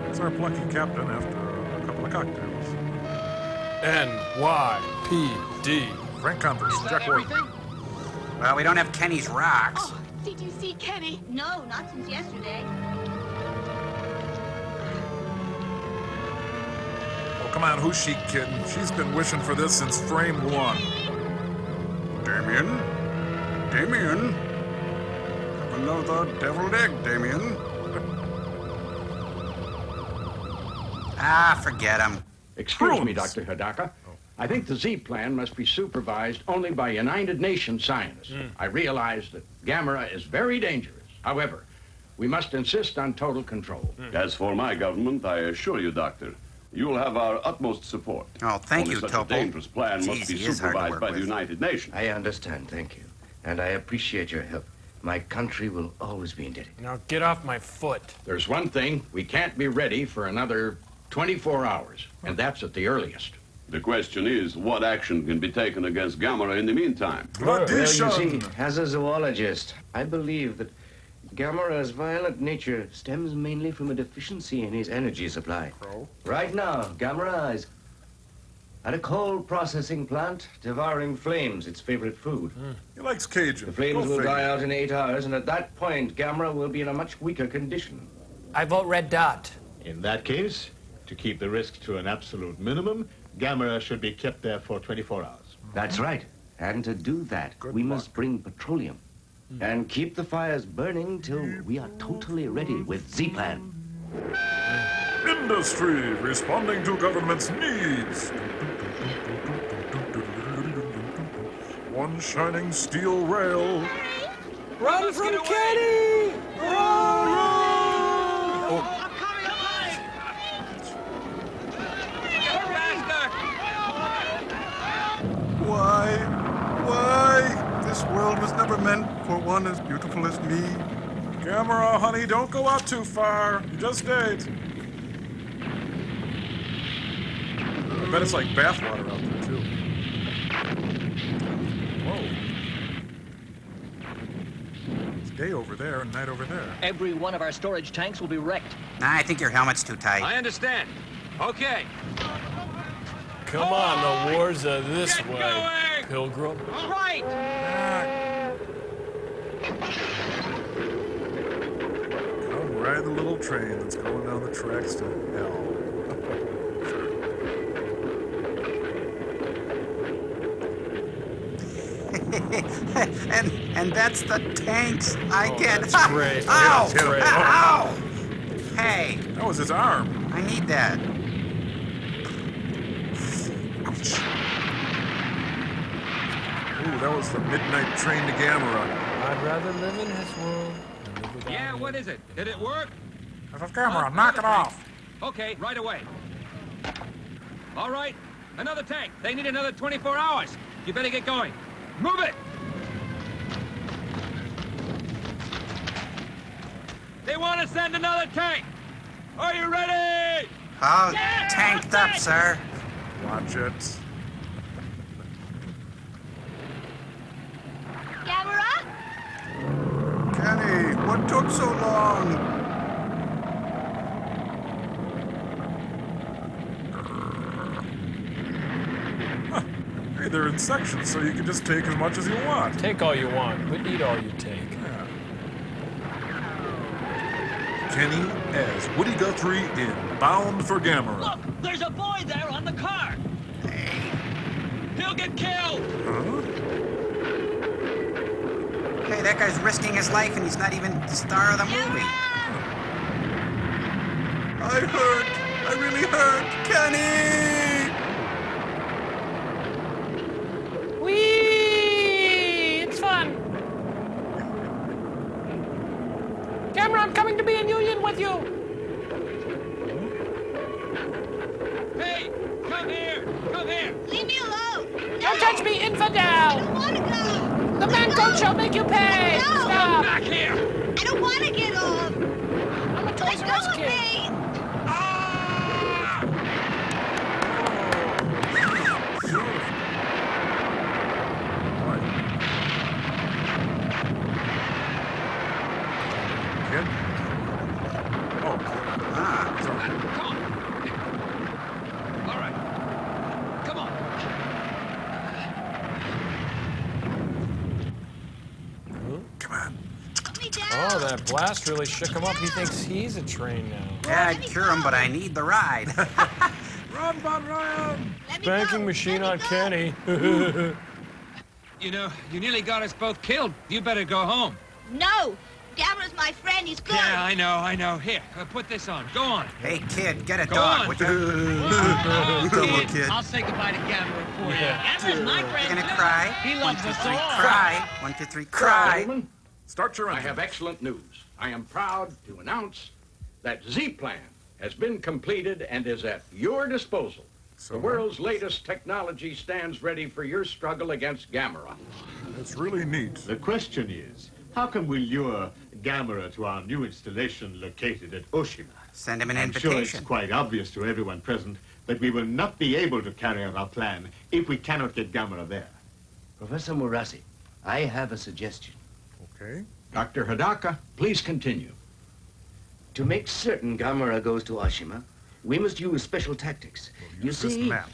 It's our plucky captain after a couple of cocktails. NYPD. Frank Converse, Jack Ward. Well, we don't have Kenny's rocks. Did you see Kenny? No, not since yesterday. Oh, come on, who's she kidding? She's been wishing for this since frame one. Damien? Damien? Have another deviled egg, Damien. Forget him. Excuse me, Dr. Hidaka. I think the Z plan must be supervised only by United Nations scientists. I realize that Gamera is very dangerous. However, we must insist on total control. As for my government, I assure you, Doctor, you will have our utmost support. Oh, thank Only you, such Topo. a dangerous plan must Jeez, be he is hard to supervised work by the with. United Nations. I understand, thank you. And I appreciate your help. My country will always be indebted. Now get off my foot. There's one thing, we can't be ready for another 24 hours, and that's at the earliest. The question is, what action can be taken against Gamera in the meantime? Well, you see, as a zoologist, I believe that Gamera's violent nature stems mainly from a deficiency in his energy supply. Right now, Gamera is at a coal processing plant, devouring flames, its favorite food. He likes Cajun. The flames Go will figure. die out in 8 hours, and at that point, Gamera will be in a much weaker condition. I vote red dot. In that case, to keep the risk to an absolute minimum, Gamera should be kept there for 24 hours. That's right. And to do that, we must bring petroleum and keep the fires burning till we are totally ready with Z-Plan. Industry responding to government's needs. One shining steel rail. Run from Kenny! Why? This world was never meant for one as beautiful as me. Gamera, honey, don't go out too far. You just ate. I bet it's like bathwater out there, too. Whoa. It's day over there and night over there. Every one of our storage tanks will be wrecked. Nah, I think your helmet's too tight. I understand. Okay. Come on, the wars are this way, Pilgrim. All right. Come ride the little train that's going down the tracks to hell. and that's the tanks I get. That's great. Ow! That's great. Ow! Hey. That was his arm. I need that. Ooh, that was the midnight train to Gamera. I'd rather live in his world than live without Yeah, him. what is it? Did it work? Gamera, knock it off. Okay, right away. All right, Another tank. They need another 24 hours. You better get going. Move it! They want to send another tank. Are you ready? All tanked up, sir. Watch it. Gamera? Kenny, what took so long? Hey, they're in sections, so you can just take as much as you want. Take all you want, but eat all you take. Kenny as Woody Guthrie in Bound for Gamera. Look, there's a boy there on the car. He'll get killed. Huh? Hey, that guy's risking his life and he's not even the star of the movie. I hurt. I really hurt. Kenny! Whee! It's fun. Gamera, I'm coming to be in union with you. Hey, come here. Come here. Leave me alone. Don't touch me, infidel. I don't want to go. The man coach shall make you pay. No. Stop. Back here. I don't want to get off. I'm a Toys R Us kid. All right. Come on. Come on. Oh, that blast really shook him up. He thinks he's a train now. Yeah, I'd cure him, but I need the ride. Run, Von Ryan! Spanking machine on Kenny. You know, you nearly got us both killed. You better go home. No. Gamera's my friend. He's good. Yeah, I know. Here, put this on. Go on. Hey, kid, get a Go dog, on. would you? Oh, Come on, kid. I'll say goodbye to Gamera for you. Gamera's my friend. You gonna too. cry? He loves us all. Cry. 1, 2, 3, cry. Gentlemen, start your I engine. have excellent news. I am proud to announce that Z-Plan has been completed and is at your disposal. The world's latest technology stands ready for your struggle against Gamera. It's really neat. The question is, how can we lure Gamera to our new installation located at Oshima? Send him an I'm sure invitation. it's quite obvious to everyone present that we will not be able to carry out our plan if we cannot get Gamera there. Professor Murasi, I have a suggestion. Okay. Dr. Hidaka, please continue. To make certain Gamera goes to Oshima, we must use special tactics. You Use this see, map.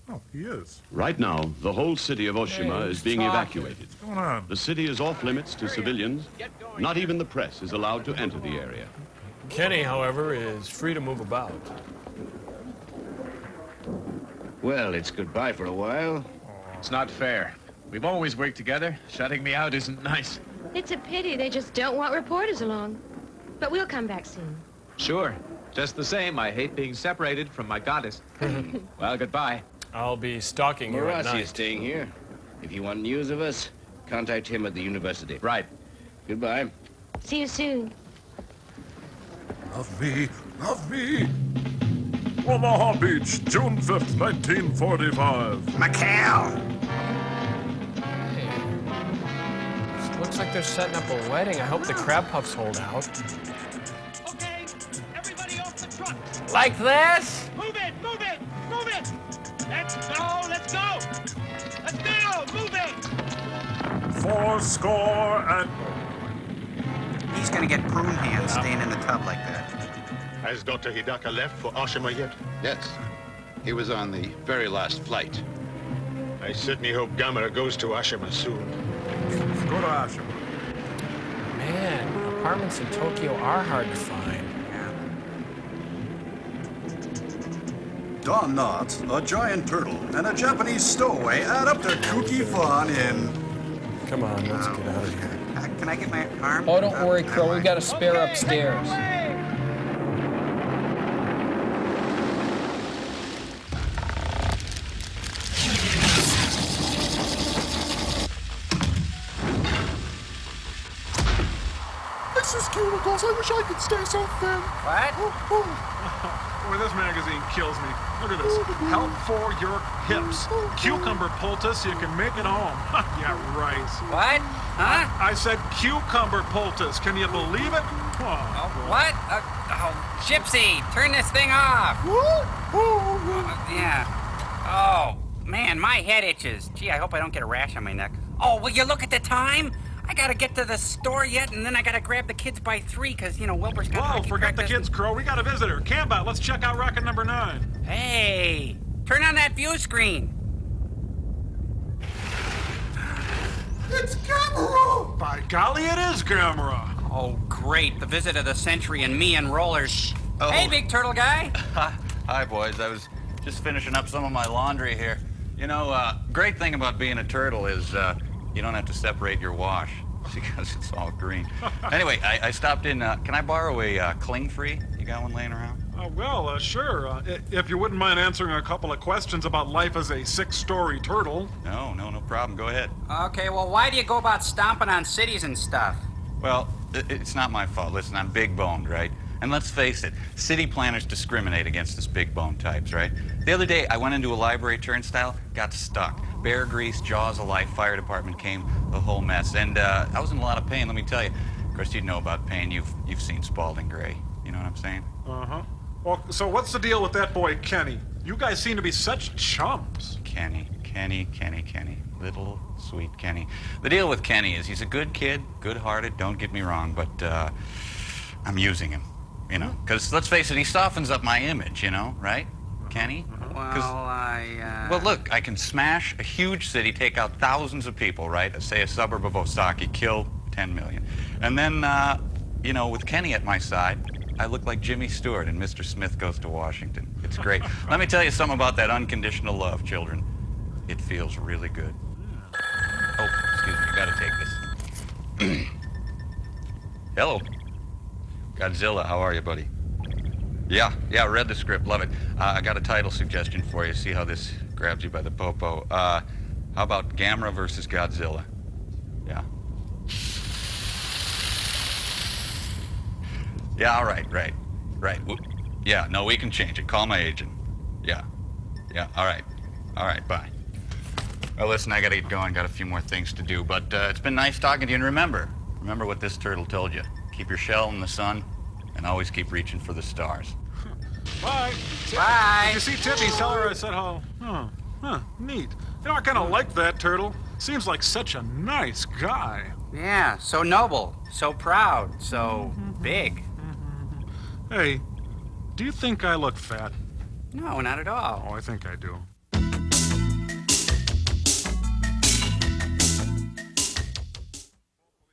Oh, he is. Right now, the whole city of Oshima is being evacuated. What's going on? The city is off limits to civilians. Not even the press is allowed to enter the area. Kenny, however, is free to move about. Well, it's goodbye for a while. It's not fair. We've always worked together. Shutting me out isn't nice. It's a pity they just don't want reporters along. But we'll come back soon. Sure. Just the same, I hate being separated from my goddess. Well, goodbye. I'll be stalking you at Murasi night. is staying here. If you want news of us, contact him at the university. Right. Goodbye. See you soon. Love me, love me. Omaha Beach, June 5th, 1945. McHale! Looks like they're setting up a wedding. I hope the crab puffs hold out. Okay, everybody off the truck. Like this? Move it, move it, move it. Let's go, let's go. Let's go, move it. 4-score and... He's gonna get prune hands staying in the tub like that. Has Dr. Hidaka left for Oshima yet? Yes. He was on the very last flight. I certainly hope Gamera goes to Oshima soon. Go to Oshima. Man, apartments in Tokyo are hard to find. Don Knotts, a giant turtle, and a Japanese stowaway add up to kooky fun in... Come on, let's get out of here. Can I get my arm? Oh, don't worry, Crow. We've got a spare upstairs. This is cool. Pickles, I wish I could stay so thin. What? Boy, this magazine kills me. Look at this. Help for your hips. Cucumber poultice, you can make it home. Yeah, right. What? Huh? I said cucumber poultice. Can you believe it? Oh. What? Gypsy, turn this thing off. Yeah. Oh, man, my head itches. Gee, I hope I don't get a rash on my neck. Oh, will you look at the time? I gotta get to the store yet, and then I gotta grab the kids by 3, because, you know, Wilbur's got Whoa, hockey forget practice. the kids, Crow. We got a visitor. Cambot, let's check out rocket number 9. Hey, turn on that view screen. It's Gamera! By golly, it is Gamera! Oh, great. The visit of the century and me and rollers. Oh. Hey, big turtle guy. Hi, boys. I was just finishing up some of my laundry here. You know, great thing about being a turtle is you don't have to separate your wash because it's all green. Anyway, I stopped in. Can I borrow a cling-free? You got one laying around? Well, sure. If you wouldn't mind answering a couple of questions about life as a 6-story turtle. No problem. Go ahead. Okay, well, why do you go about stomping on cities and stuff? Well, it's not my fault. Listen, I'm big-boned, right? And let's face it, city planners discriminate against us big-boned types, right? The other day, I went into a library turnstile, got stuck. Bear grease, jaws of life, fire department came, the whole mess. And I was in a lot of pain, let me tell you. Of course, you know about pain. You've seen Spalding Gray. You know what I'm saying? Uh-huh. Well, so what's the deal with that boy, Kenny? You guys seem to be such chums. Kenny. Little, sweet Kenny. The deal with Kenny is he's a good kid, good-hearted, don't get me wrong, but I'm using him, you know. Because, let's face it, he softens up my image, you know, right, Kenny? Well, look, I can smash a huge city, take out thousands of people, right? Say a suburb of Osaka, kill 10 million. And then, you know, with Kenny at my side, I look like Jimmy Stewart in Mr. Smith Goes to Washington. It's great. Let me tell you something about that unconditional love, children. It feels really good. Oh, excuse me, you gotta take this. Hello. Godzilla, how are you, buddy? Yeah, read the script, love it. I got a title suggestion for you. See how this grabs you by the popo. How about Gamera versus Godzilla? Yeah. Yeah, all right. Yeah, no, we can change it. Call my agent. Yeah, all right, bye. Well, listen, I gotta get going. Got a few more things to do, but it's been nice talking to you. And remember what this turtle told you. Keep your shell in the sun, and always keep reaching for the stars. Bye. Bye. Did you see Tippy? Tell her I said hello. Neat. You know, I kind of like that turtle. Seems like such a nice guy. Yeah, so noble, so proud, so big. Hey, do you think I look fat? No, not at all. Oh, I think I do.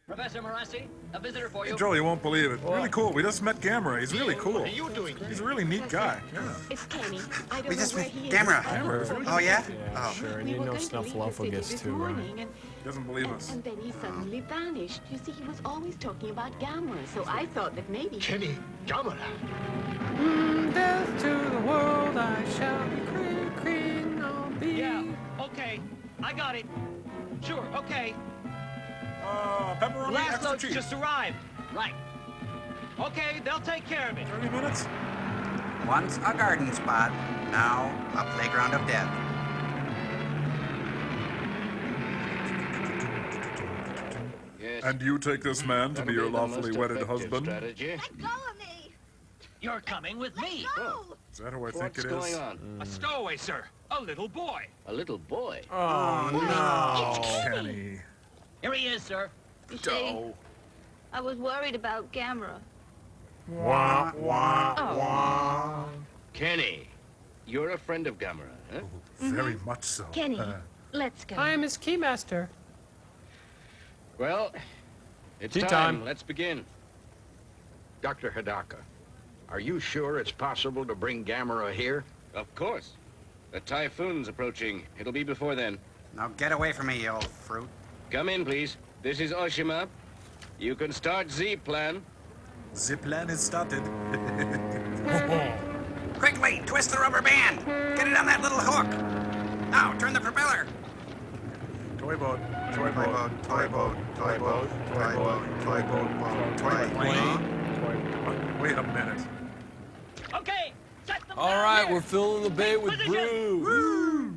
Professor Morassi, a visitor for you. Hey, Joel, you won't believe it. Really cool. We just met Gamera. He's really cool. What are you doing? He's a really neat guy. Yeah. It's Kenny. I don't We know just where met he is. Gamera. Oh, yeah? Yeah, sure. And We you were know going to leave the city Snuffleupagus this too, right? morning, and Doesn't believe us. then he suddenly vanished. You see, he was always talking about Gamera, so I thought that maybe... Kenny, Gamera. Death to the world, I shall be cream, I'll be. Yeah, okay. I got it. Sure, okay. Pepperoni Last extra load cheese. just arrived. Right. Okay, they'll take care of it. 30 minutes? Once a garden spot, now a playground of death. Yes. And you take this man to be your That'll the lawfully most wedded effective husband? strategy. You're coming with me. Is that who I think What's it is? going on? A stowaway, sir. A little boy. A little boy. Oh, no. Kenny. Here he is, sir. You see, I was worried about Gamera. Wah, wah, wah. Kenny, you're a friend of Gamera, huh? Very much so. Kenny, let's go. I am his keymaster. Well, it's Tea time. time. Let's begin. Dr. Hidaka, are you sure it's possible to bring Gamera here? Of course. The typhoon's approaching. It'll be before then. Now get away from me, you old fruit. Come in, please. This is Oshima. You can start Z-plan. The plan is started. Quickly, twist the rubber band. Get it on that little hook. Now, turn the propeller. Toy boat. Toy Toy boat, toy boat, toy boat, toy boat, toy boat, toy plane. Wait a minute. Okay, set them All down right, here. we're filling the bay Take with position. brew.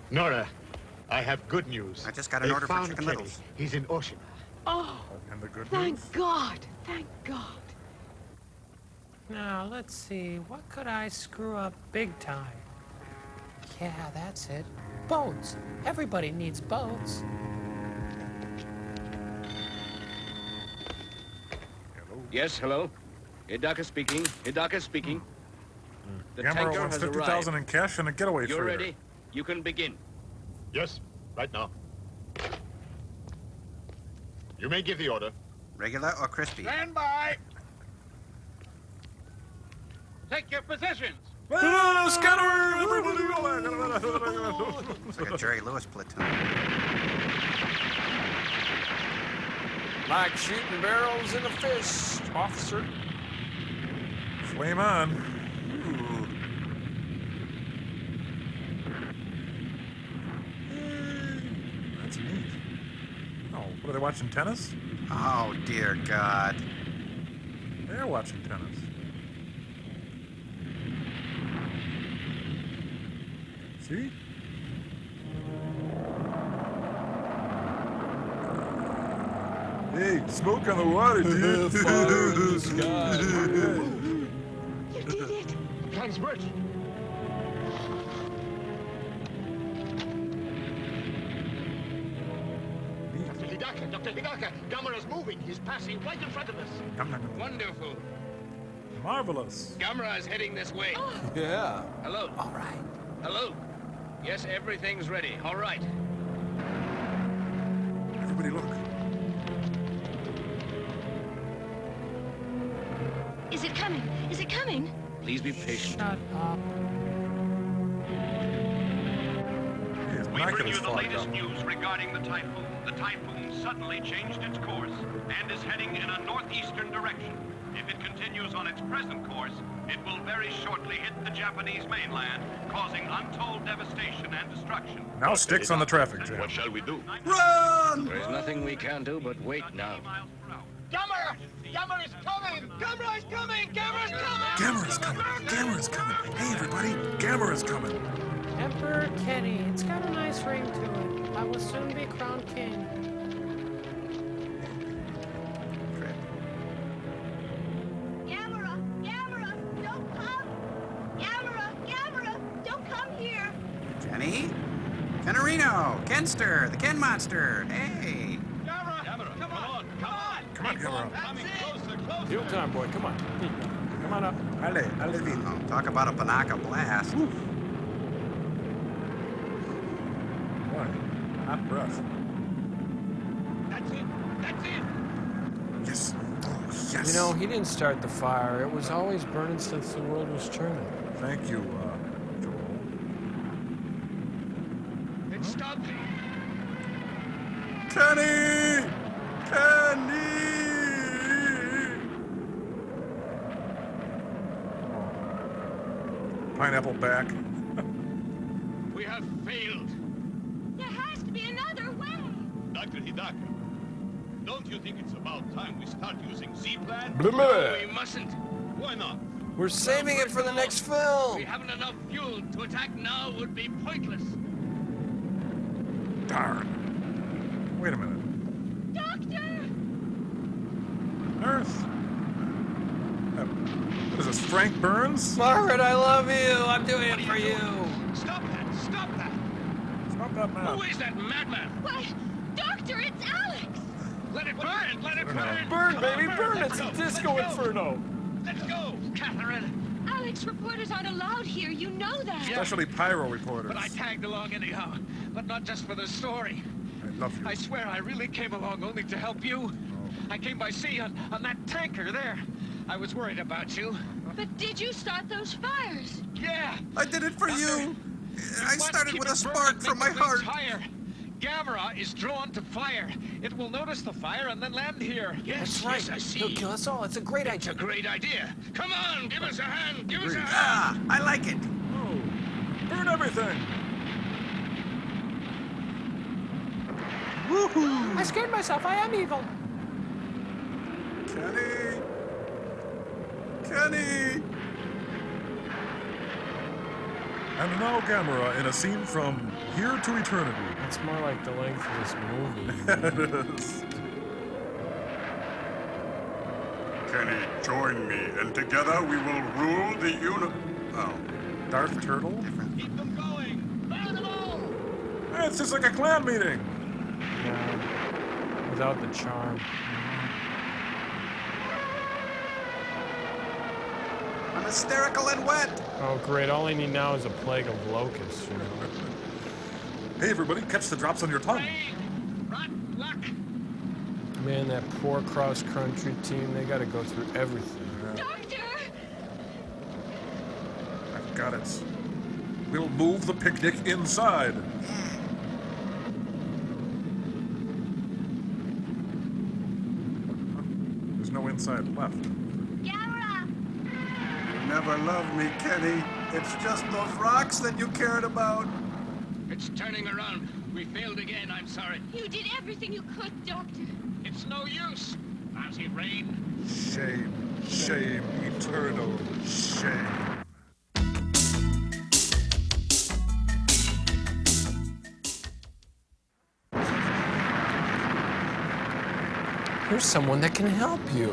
Nora, I have good news. I just got an They order for found chicken Kenny. littles. He's in Ocean. Oh, And the good thank news? God. Thank God. Now, let's see. What could I screw up big time? Yeah, that's it. Boats. Everybody needs boats. Yes, hello? Hidaka speaking. Hidaka speaking. The Gamera tanker wants has 50,000 arrived. in cash and a getaway You're freighter. ready? You can begin. Yes, right now. You may give the order. Regular or crispy? Stand by. Take your positions. Scatter! Everybody It's like a Jerry Lewis platoon. Like shooting barrels in a fist, officer. Flame on. That's neat. Oh, what are they watching tennis? Oh, dear God. They're watching tennis. See? Hey, smoke on the water, dude. Fire in the sky. You did it. Plan's working. Dr. Hidaka, Gamera's moving. He's passing right in front of us. Wonderful. Marvelous. Gamera is heading this way. Yeah. Hello. All right. Hello. Yes, everything's ready. All right. Everybody look. Is it coming? Is it coming? Please be patient. Shut up. Hey, his We bring binoculars you the fogged latest up. news regarding the typhoon. The typhoon suddenly changed its course and is heading in a northeastern direction. If it continues on its present course, it will very shortly hit the Japanese mainland, causing untold devastation and destruction. Now sticks on the traffic jam. What shall we do? Run! There's nothing we can do but wait now. Gamera! Gamera's coming! Gamera's coming! Gamera's coming! Gamera's coming! Gamera's coming! Hey, everybody! Gamera's coming! Emperor Kenny. It's got a nice ring to it. I will soon be crowned king. Gamera! Gamera! Don't come! Gamera! Gamera! Don't come here! Jenny? Kennerino! Kenster! The Ken Monster! Hey! Gamera! Come on! Come on! Come on, Gamera. Coming closer, closer! Heel time, boy. Come on. Come on up. Ale vino. Oh, talk about a Panaka blast. Boy, hot breath. That's it! That's it! Yes. Oh, yes. You know, he didn't start the fire. It was always burning since the world was turning. Thank you, Joel. It stopped! Kenny! Kenny! Pineapple back. We have failed! There has to be another way! Dr. Hidaka, don't you think it's about time we start using Z-Plan? Blah, blah. No, we mustn't. Why not? We're saving it for the next film. We haven't enough fuel. To attack now would be pointless. Darn. Wait a minute. Doctor! Nurse? What is this, Frank Burns? Margaret, I love you. I'm doing it for you. Stop that! Stop that! Stop that man. Who is that madman? Why, Doctor, it's Alex! Let it burn! Let it burn! Burn, baby, burn. Let's It's go, a disco let's go. inferno. Let's go! Catherine! Alex, reporters aren't allowed here. You know that. Especially pyro reporters. But I tagged along anyhow. But not just for the story. I love you. I swear I really came along only to help you. I came by sea on that tanker there. I was worried about you. But did you start those fires? Yeah! I did it for you! I must started keep with a it burning, spark make from the my things heart. higher. Gamera is drawn to fire. It will notice the fire and then land here. Yes, That's right. yes, I see. He'll kill us all. It's a great It's idea. a great idea. Come on, give us a hand. Give us a hand. Ah, I like it. Oh, burn everything. I scared myself. I am evil. Kenny! Kenny! And now Gamera in a scene from Here to Eternity. That's more like the length of this movie. It is. Kenny, join me, and together we will rule the Oh. Darth Turtle? Keep them going. Fire them all. It's just like a clan meeting. Yeah. Without the charm. I'm hysterical and wet. Oh, great. All I need now is a plague of locusts, you know. Hey, everybody, catch the drops on your tongue. Man, that poor cross-country team, they got to go through everything. Doctor! I've got it. We'll move the picnic inside. There's no inside left. Gamera! You never loved me, Kenny. It's just those rocks that you cared about. It's turning around. We failed again, I'm sorry. You did everything you could, Doctor. It's no use. Lousy rain. Shame, shame, eternal shame. Here's someone that can help you.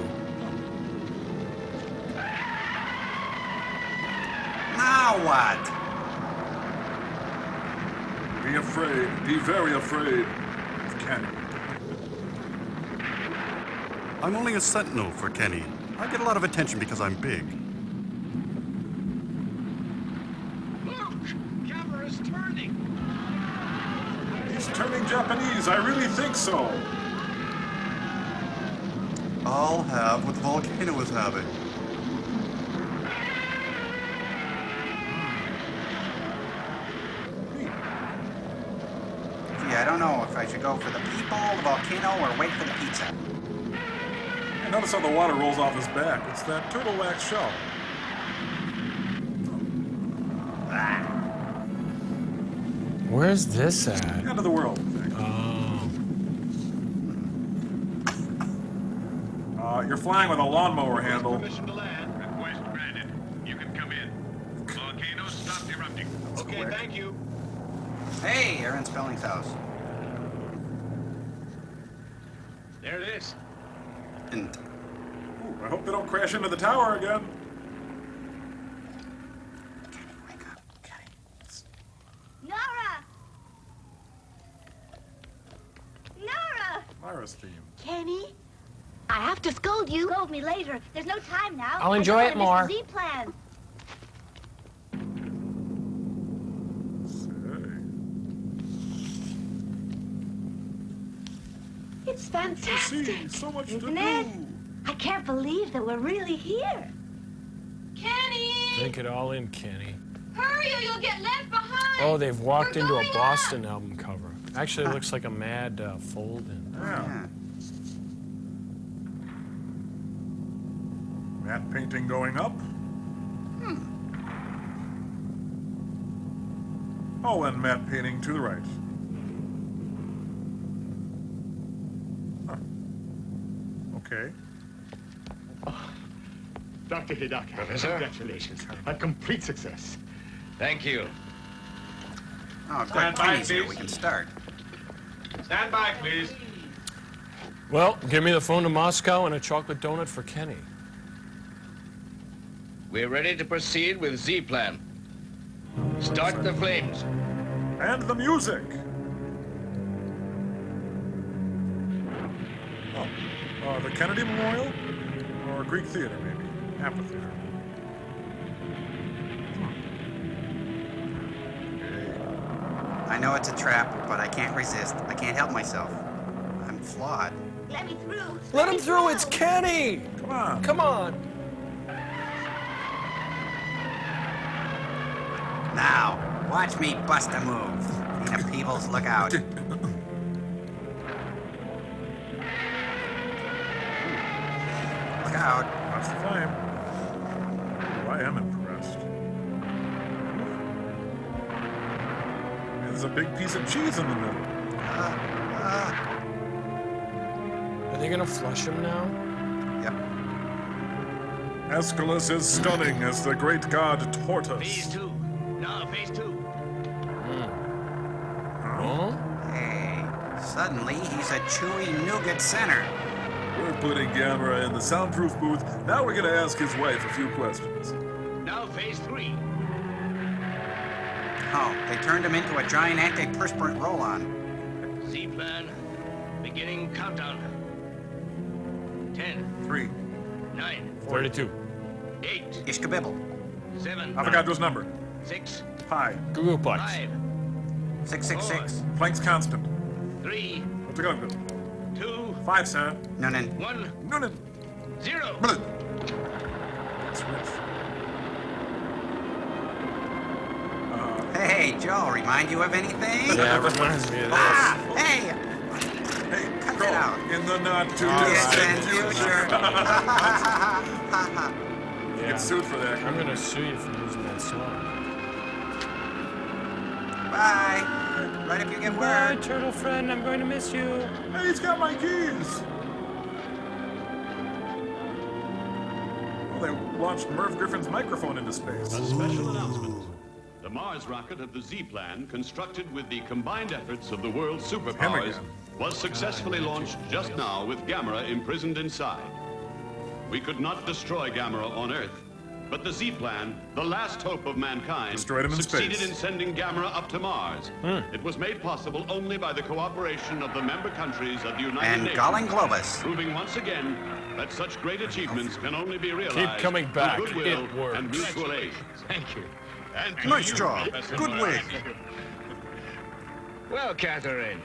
Now what? Be afraid, be very afraid of Kenny. I'm only a sentinel for Kenny. I get a lot of attention because I'm big. Look! Gamera's turning. He's turning Japanese, I really think so. I'll have what the volcano is having. Gee, I don't know if I should go for the people, the volcano, or wait for the pizza. And notice how the water rolls off his back. It's that turtle wax shell. Where's this at? End of the world. You're flying with a lawnmower handle. Permission to land. Request granted. You can come in. Volcano stopped erupting. Okay, thank you. Hey, Aaron Spelling's house. There it is. And Ooh, I hope they don't crash into the tower again. Nora! Nora! Myra's theme. Kenny? I have to scold you. Scold me later. There's no time now. I'll enjoy it more. Z plan. It's fantastic. So much to Isn't do. it? I can't believe that we're really here. Kenny! Take it all in, Kenny. Hurry or you'll get left behind! Oh, they've walked We're into a going Boston album cover. Actually, it looks like a Mad fold-in. Yeah. Matte painting going up. Oh, and matte painting to the right. Huh. Okay. Dr. Hidaka, Professor? congratulations. A complete success. Thank you. oh, good. Stand by, Kenny's here. please. We can start. Stand by, please. Well, give me the phone to Moscow and a chocolate donut for Kenny. We're ready to proceed with Z plan. Start the flames. And the music. Oh, the Kennedy Memorial? Or Greek Theater, maybe. Amphitheater. I know it's a trap, but I can't resist. I can't help myself. I'm flawed. Let me through. Let him through, it's Kenny! Come on. Come on! Now, watch me bust a move. Nina Peebles, look out. Look out. Watch the flame. Oh, I am impressed. There's a big piece of cheese in the middle. they gonna flush him now? Yep. Aeschylus is stunning as the great god Tortoise. Phase 2. No, phase 2. Hey, suddenly he's a chewy nougat center. We're putting Gamera in the soundproof booth. Now we're gonna ask his wife a few questions. Now phase 3. Oh, they turned him into a giant antiperspirant roll-on. Z-plan. Beginning countdown. 10. 3. 9. 32. 8. Ishkabibble. 7. Avogadro's number. 6. Pi. Googleplex. 5. 666. Planck's constant. 3. What's it going to 2. 5, sir. Noonan. 1. Noonan. 0. Switch. Hey, Joe, remind you of anything? Yeah, it reminds me of this. Ah, hey! Hey, Cut go it out. in the not too Distant distant future. future. Yeah. You get sued for that. I'm gonna sue you for using that song. Bye. Right if you get Bye, word. turtle friend. I'm going to miss you. Hey, he's got my keys. Well, they launched Merv Griffin's microphone into space. A special announcement. The Mars rocket of the Z-Plan, constructed with the combined efforts of the world's superpowers, was successfully launched just now with Gamera imprisoned inside. We could not destroy Gamera on Earth, but the Z-Plan, the last hope of mankind, Destroyed him in succeeded space. in sending Gamera up to Mars. It was made possible only by the cooperation of the member countries of the United And Nations, Golan Globus. proving once again that such great achievements can only be realized Keep coming back. through goodwill It works. and mutual aid. Thank you. And to Nice you, job. Professor Good Mars. wig. Well, Catherine,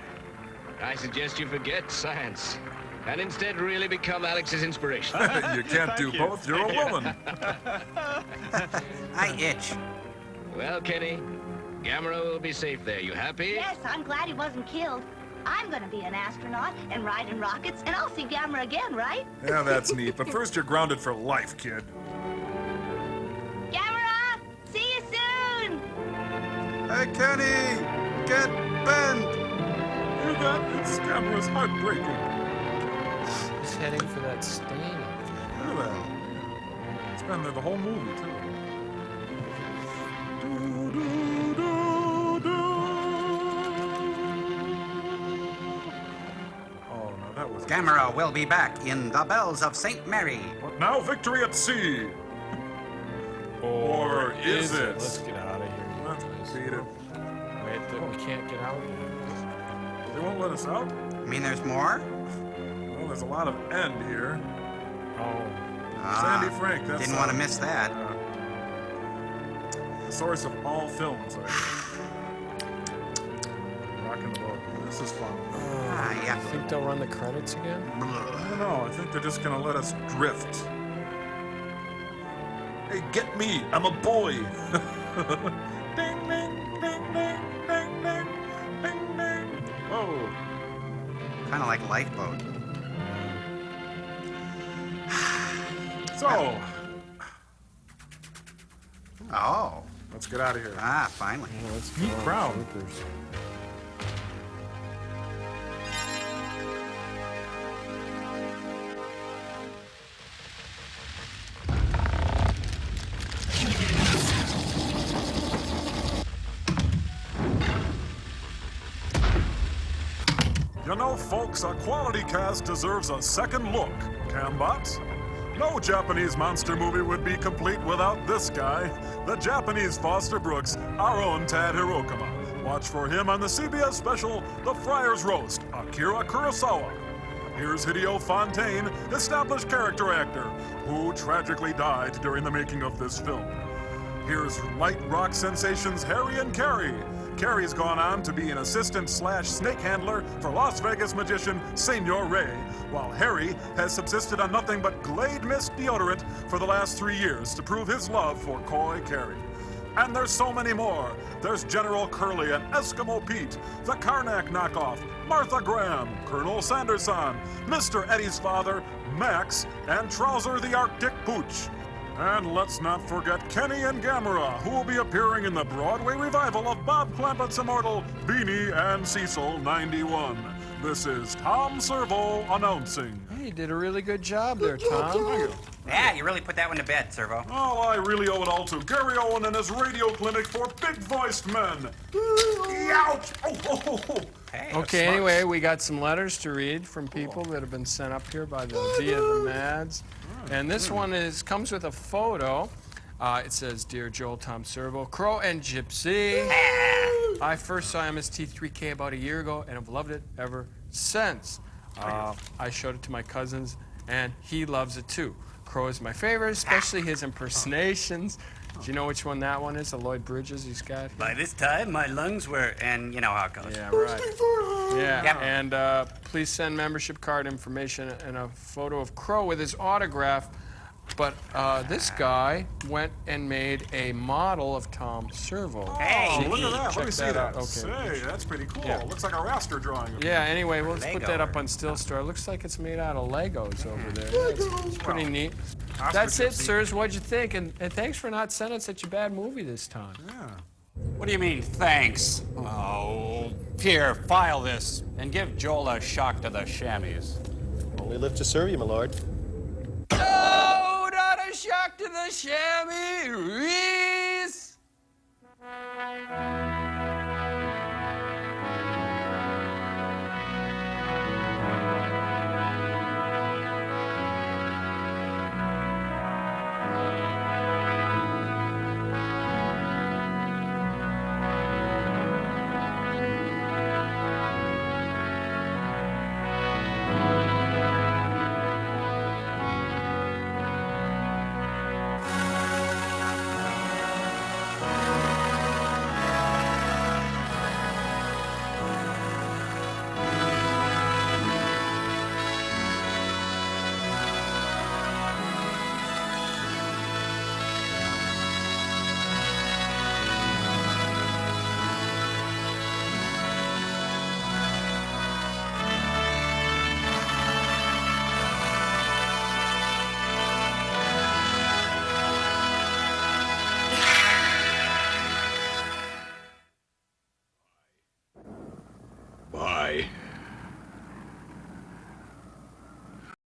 I suggest you forget science and instead really become Alex's inspiration. You can't do both. You're a woman. I itch. Well, Kenny, Gamera will be safe there. You happy? Yes, I'm glad he wasn't killed. I'm gonna be an astronaut and ride in rockets, and I'll see Gamera again, right? Yeah, that's neat. But first, you're grounded for life, kid. Gamera! See you soon! Hey, Kenny! Get bent! You got this. Gamera's heartbreaking. He's heading for that stain. Look at that. It's been there the whole movie, too. Oh, no, that was... Gamera will be back in The Bells of St. Mary. But now victory at sea. Or is it? Let's get out of here. Let's beat it. Wait, we can't get out yet. They won't let us out? You mean there's more? Well, there's a lot of end here. Oh. Sandy Frank, that's... Didn't want to miss that. The source of all films, I think. Rockin' the boat. This is fun. Yeah. I think they'll run the credits again? I don't know. I think they're just gonna let us drift. Hey, get me! I'm a boy! Ding, ding, ding, ding, ding, ding, ding, ding. Whoa. Kind of like Lifeboat. So. Oh. Let's get out of here. Ah, finally. Yeah, let's Neat go. crowd. Troopers. You know, folks, a quality cast deserves a second look. Cambot? No Japanese monster movie would be complete without this guy, the Japanese Foster Brooks, our own Tad Hirokama. Watch for him on the CBS special, The Friar's Roast, Akira Kurosawa. Here's Hideo Fontaine, established character actor, who tragically died during the making of this film. Here's light rock sensations Harry and Carrie. Carrie's gone on to be an assistant/snake handler for Las Vegas magician Senor Ray, while Harry has subsisted on nothing but Glade Mist deodorant for the last 3 years to prove his love for Coy Carrie. And there's so many more. There's General Curly and Eskimo Pete, the Karnak knockoff, Martha Graham, Colonel Sanderson, Mr. Eddie's father, Max, and Trouser the Arctic Pooch. And let's not forget Kenny and Gamera, who will be appearing in the Broadway revival of Bob Clampett's immortal Beanie and Cecil 91. this is Tom Servo announcing. Hey, you did a really good job there, Tom. Thank you. Yeah, you really put that one to bed, Servo. Oh, I really owe it all to Gary Owen and his radio clinic for big-voiced men. Ouch! Oh. Hey, Okay, anyway, we got some letters to read from people that have been sent up here by the via the Mads. And this one comes with a photo. It says, Dear Joel, Tom Servo, Crow and Gypsy. I first saw MST3K about a year ago and have loved it ever since. I showed it to my cousins and he loves it too. Crow is my favorite, especially his impersonations. Do you know which one that one is? The Lloyd Bridges he's got here? By this time, my lungs were, and you know how it goes. Yeah, right. Yeah, Yep. and please send membership card information and a photo of Crow with his autograph. But this guy went and made a model of Tom Servo. Hey, So look at that. Let check me see that. Okay. Say, that's pretty cool. Yeah. Looks like a raster drawing. Yeah, anyway, let's put Lego. that up on Still Store. It looks like it's made out of Legos over there. Yeah, it's pretty neat. Oscar That's it, Gypsy. sirs. What'd you think? And thanks for not sending such a bad movie this time. Yeah. What do you mean, thanks? Oh, here, file this, and give Joel a shock to the chamois. Only live to serve you, my lord. Oh, not a shock to the chamois, Reese! Bye.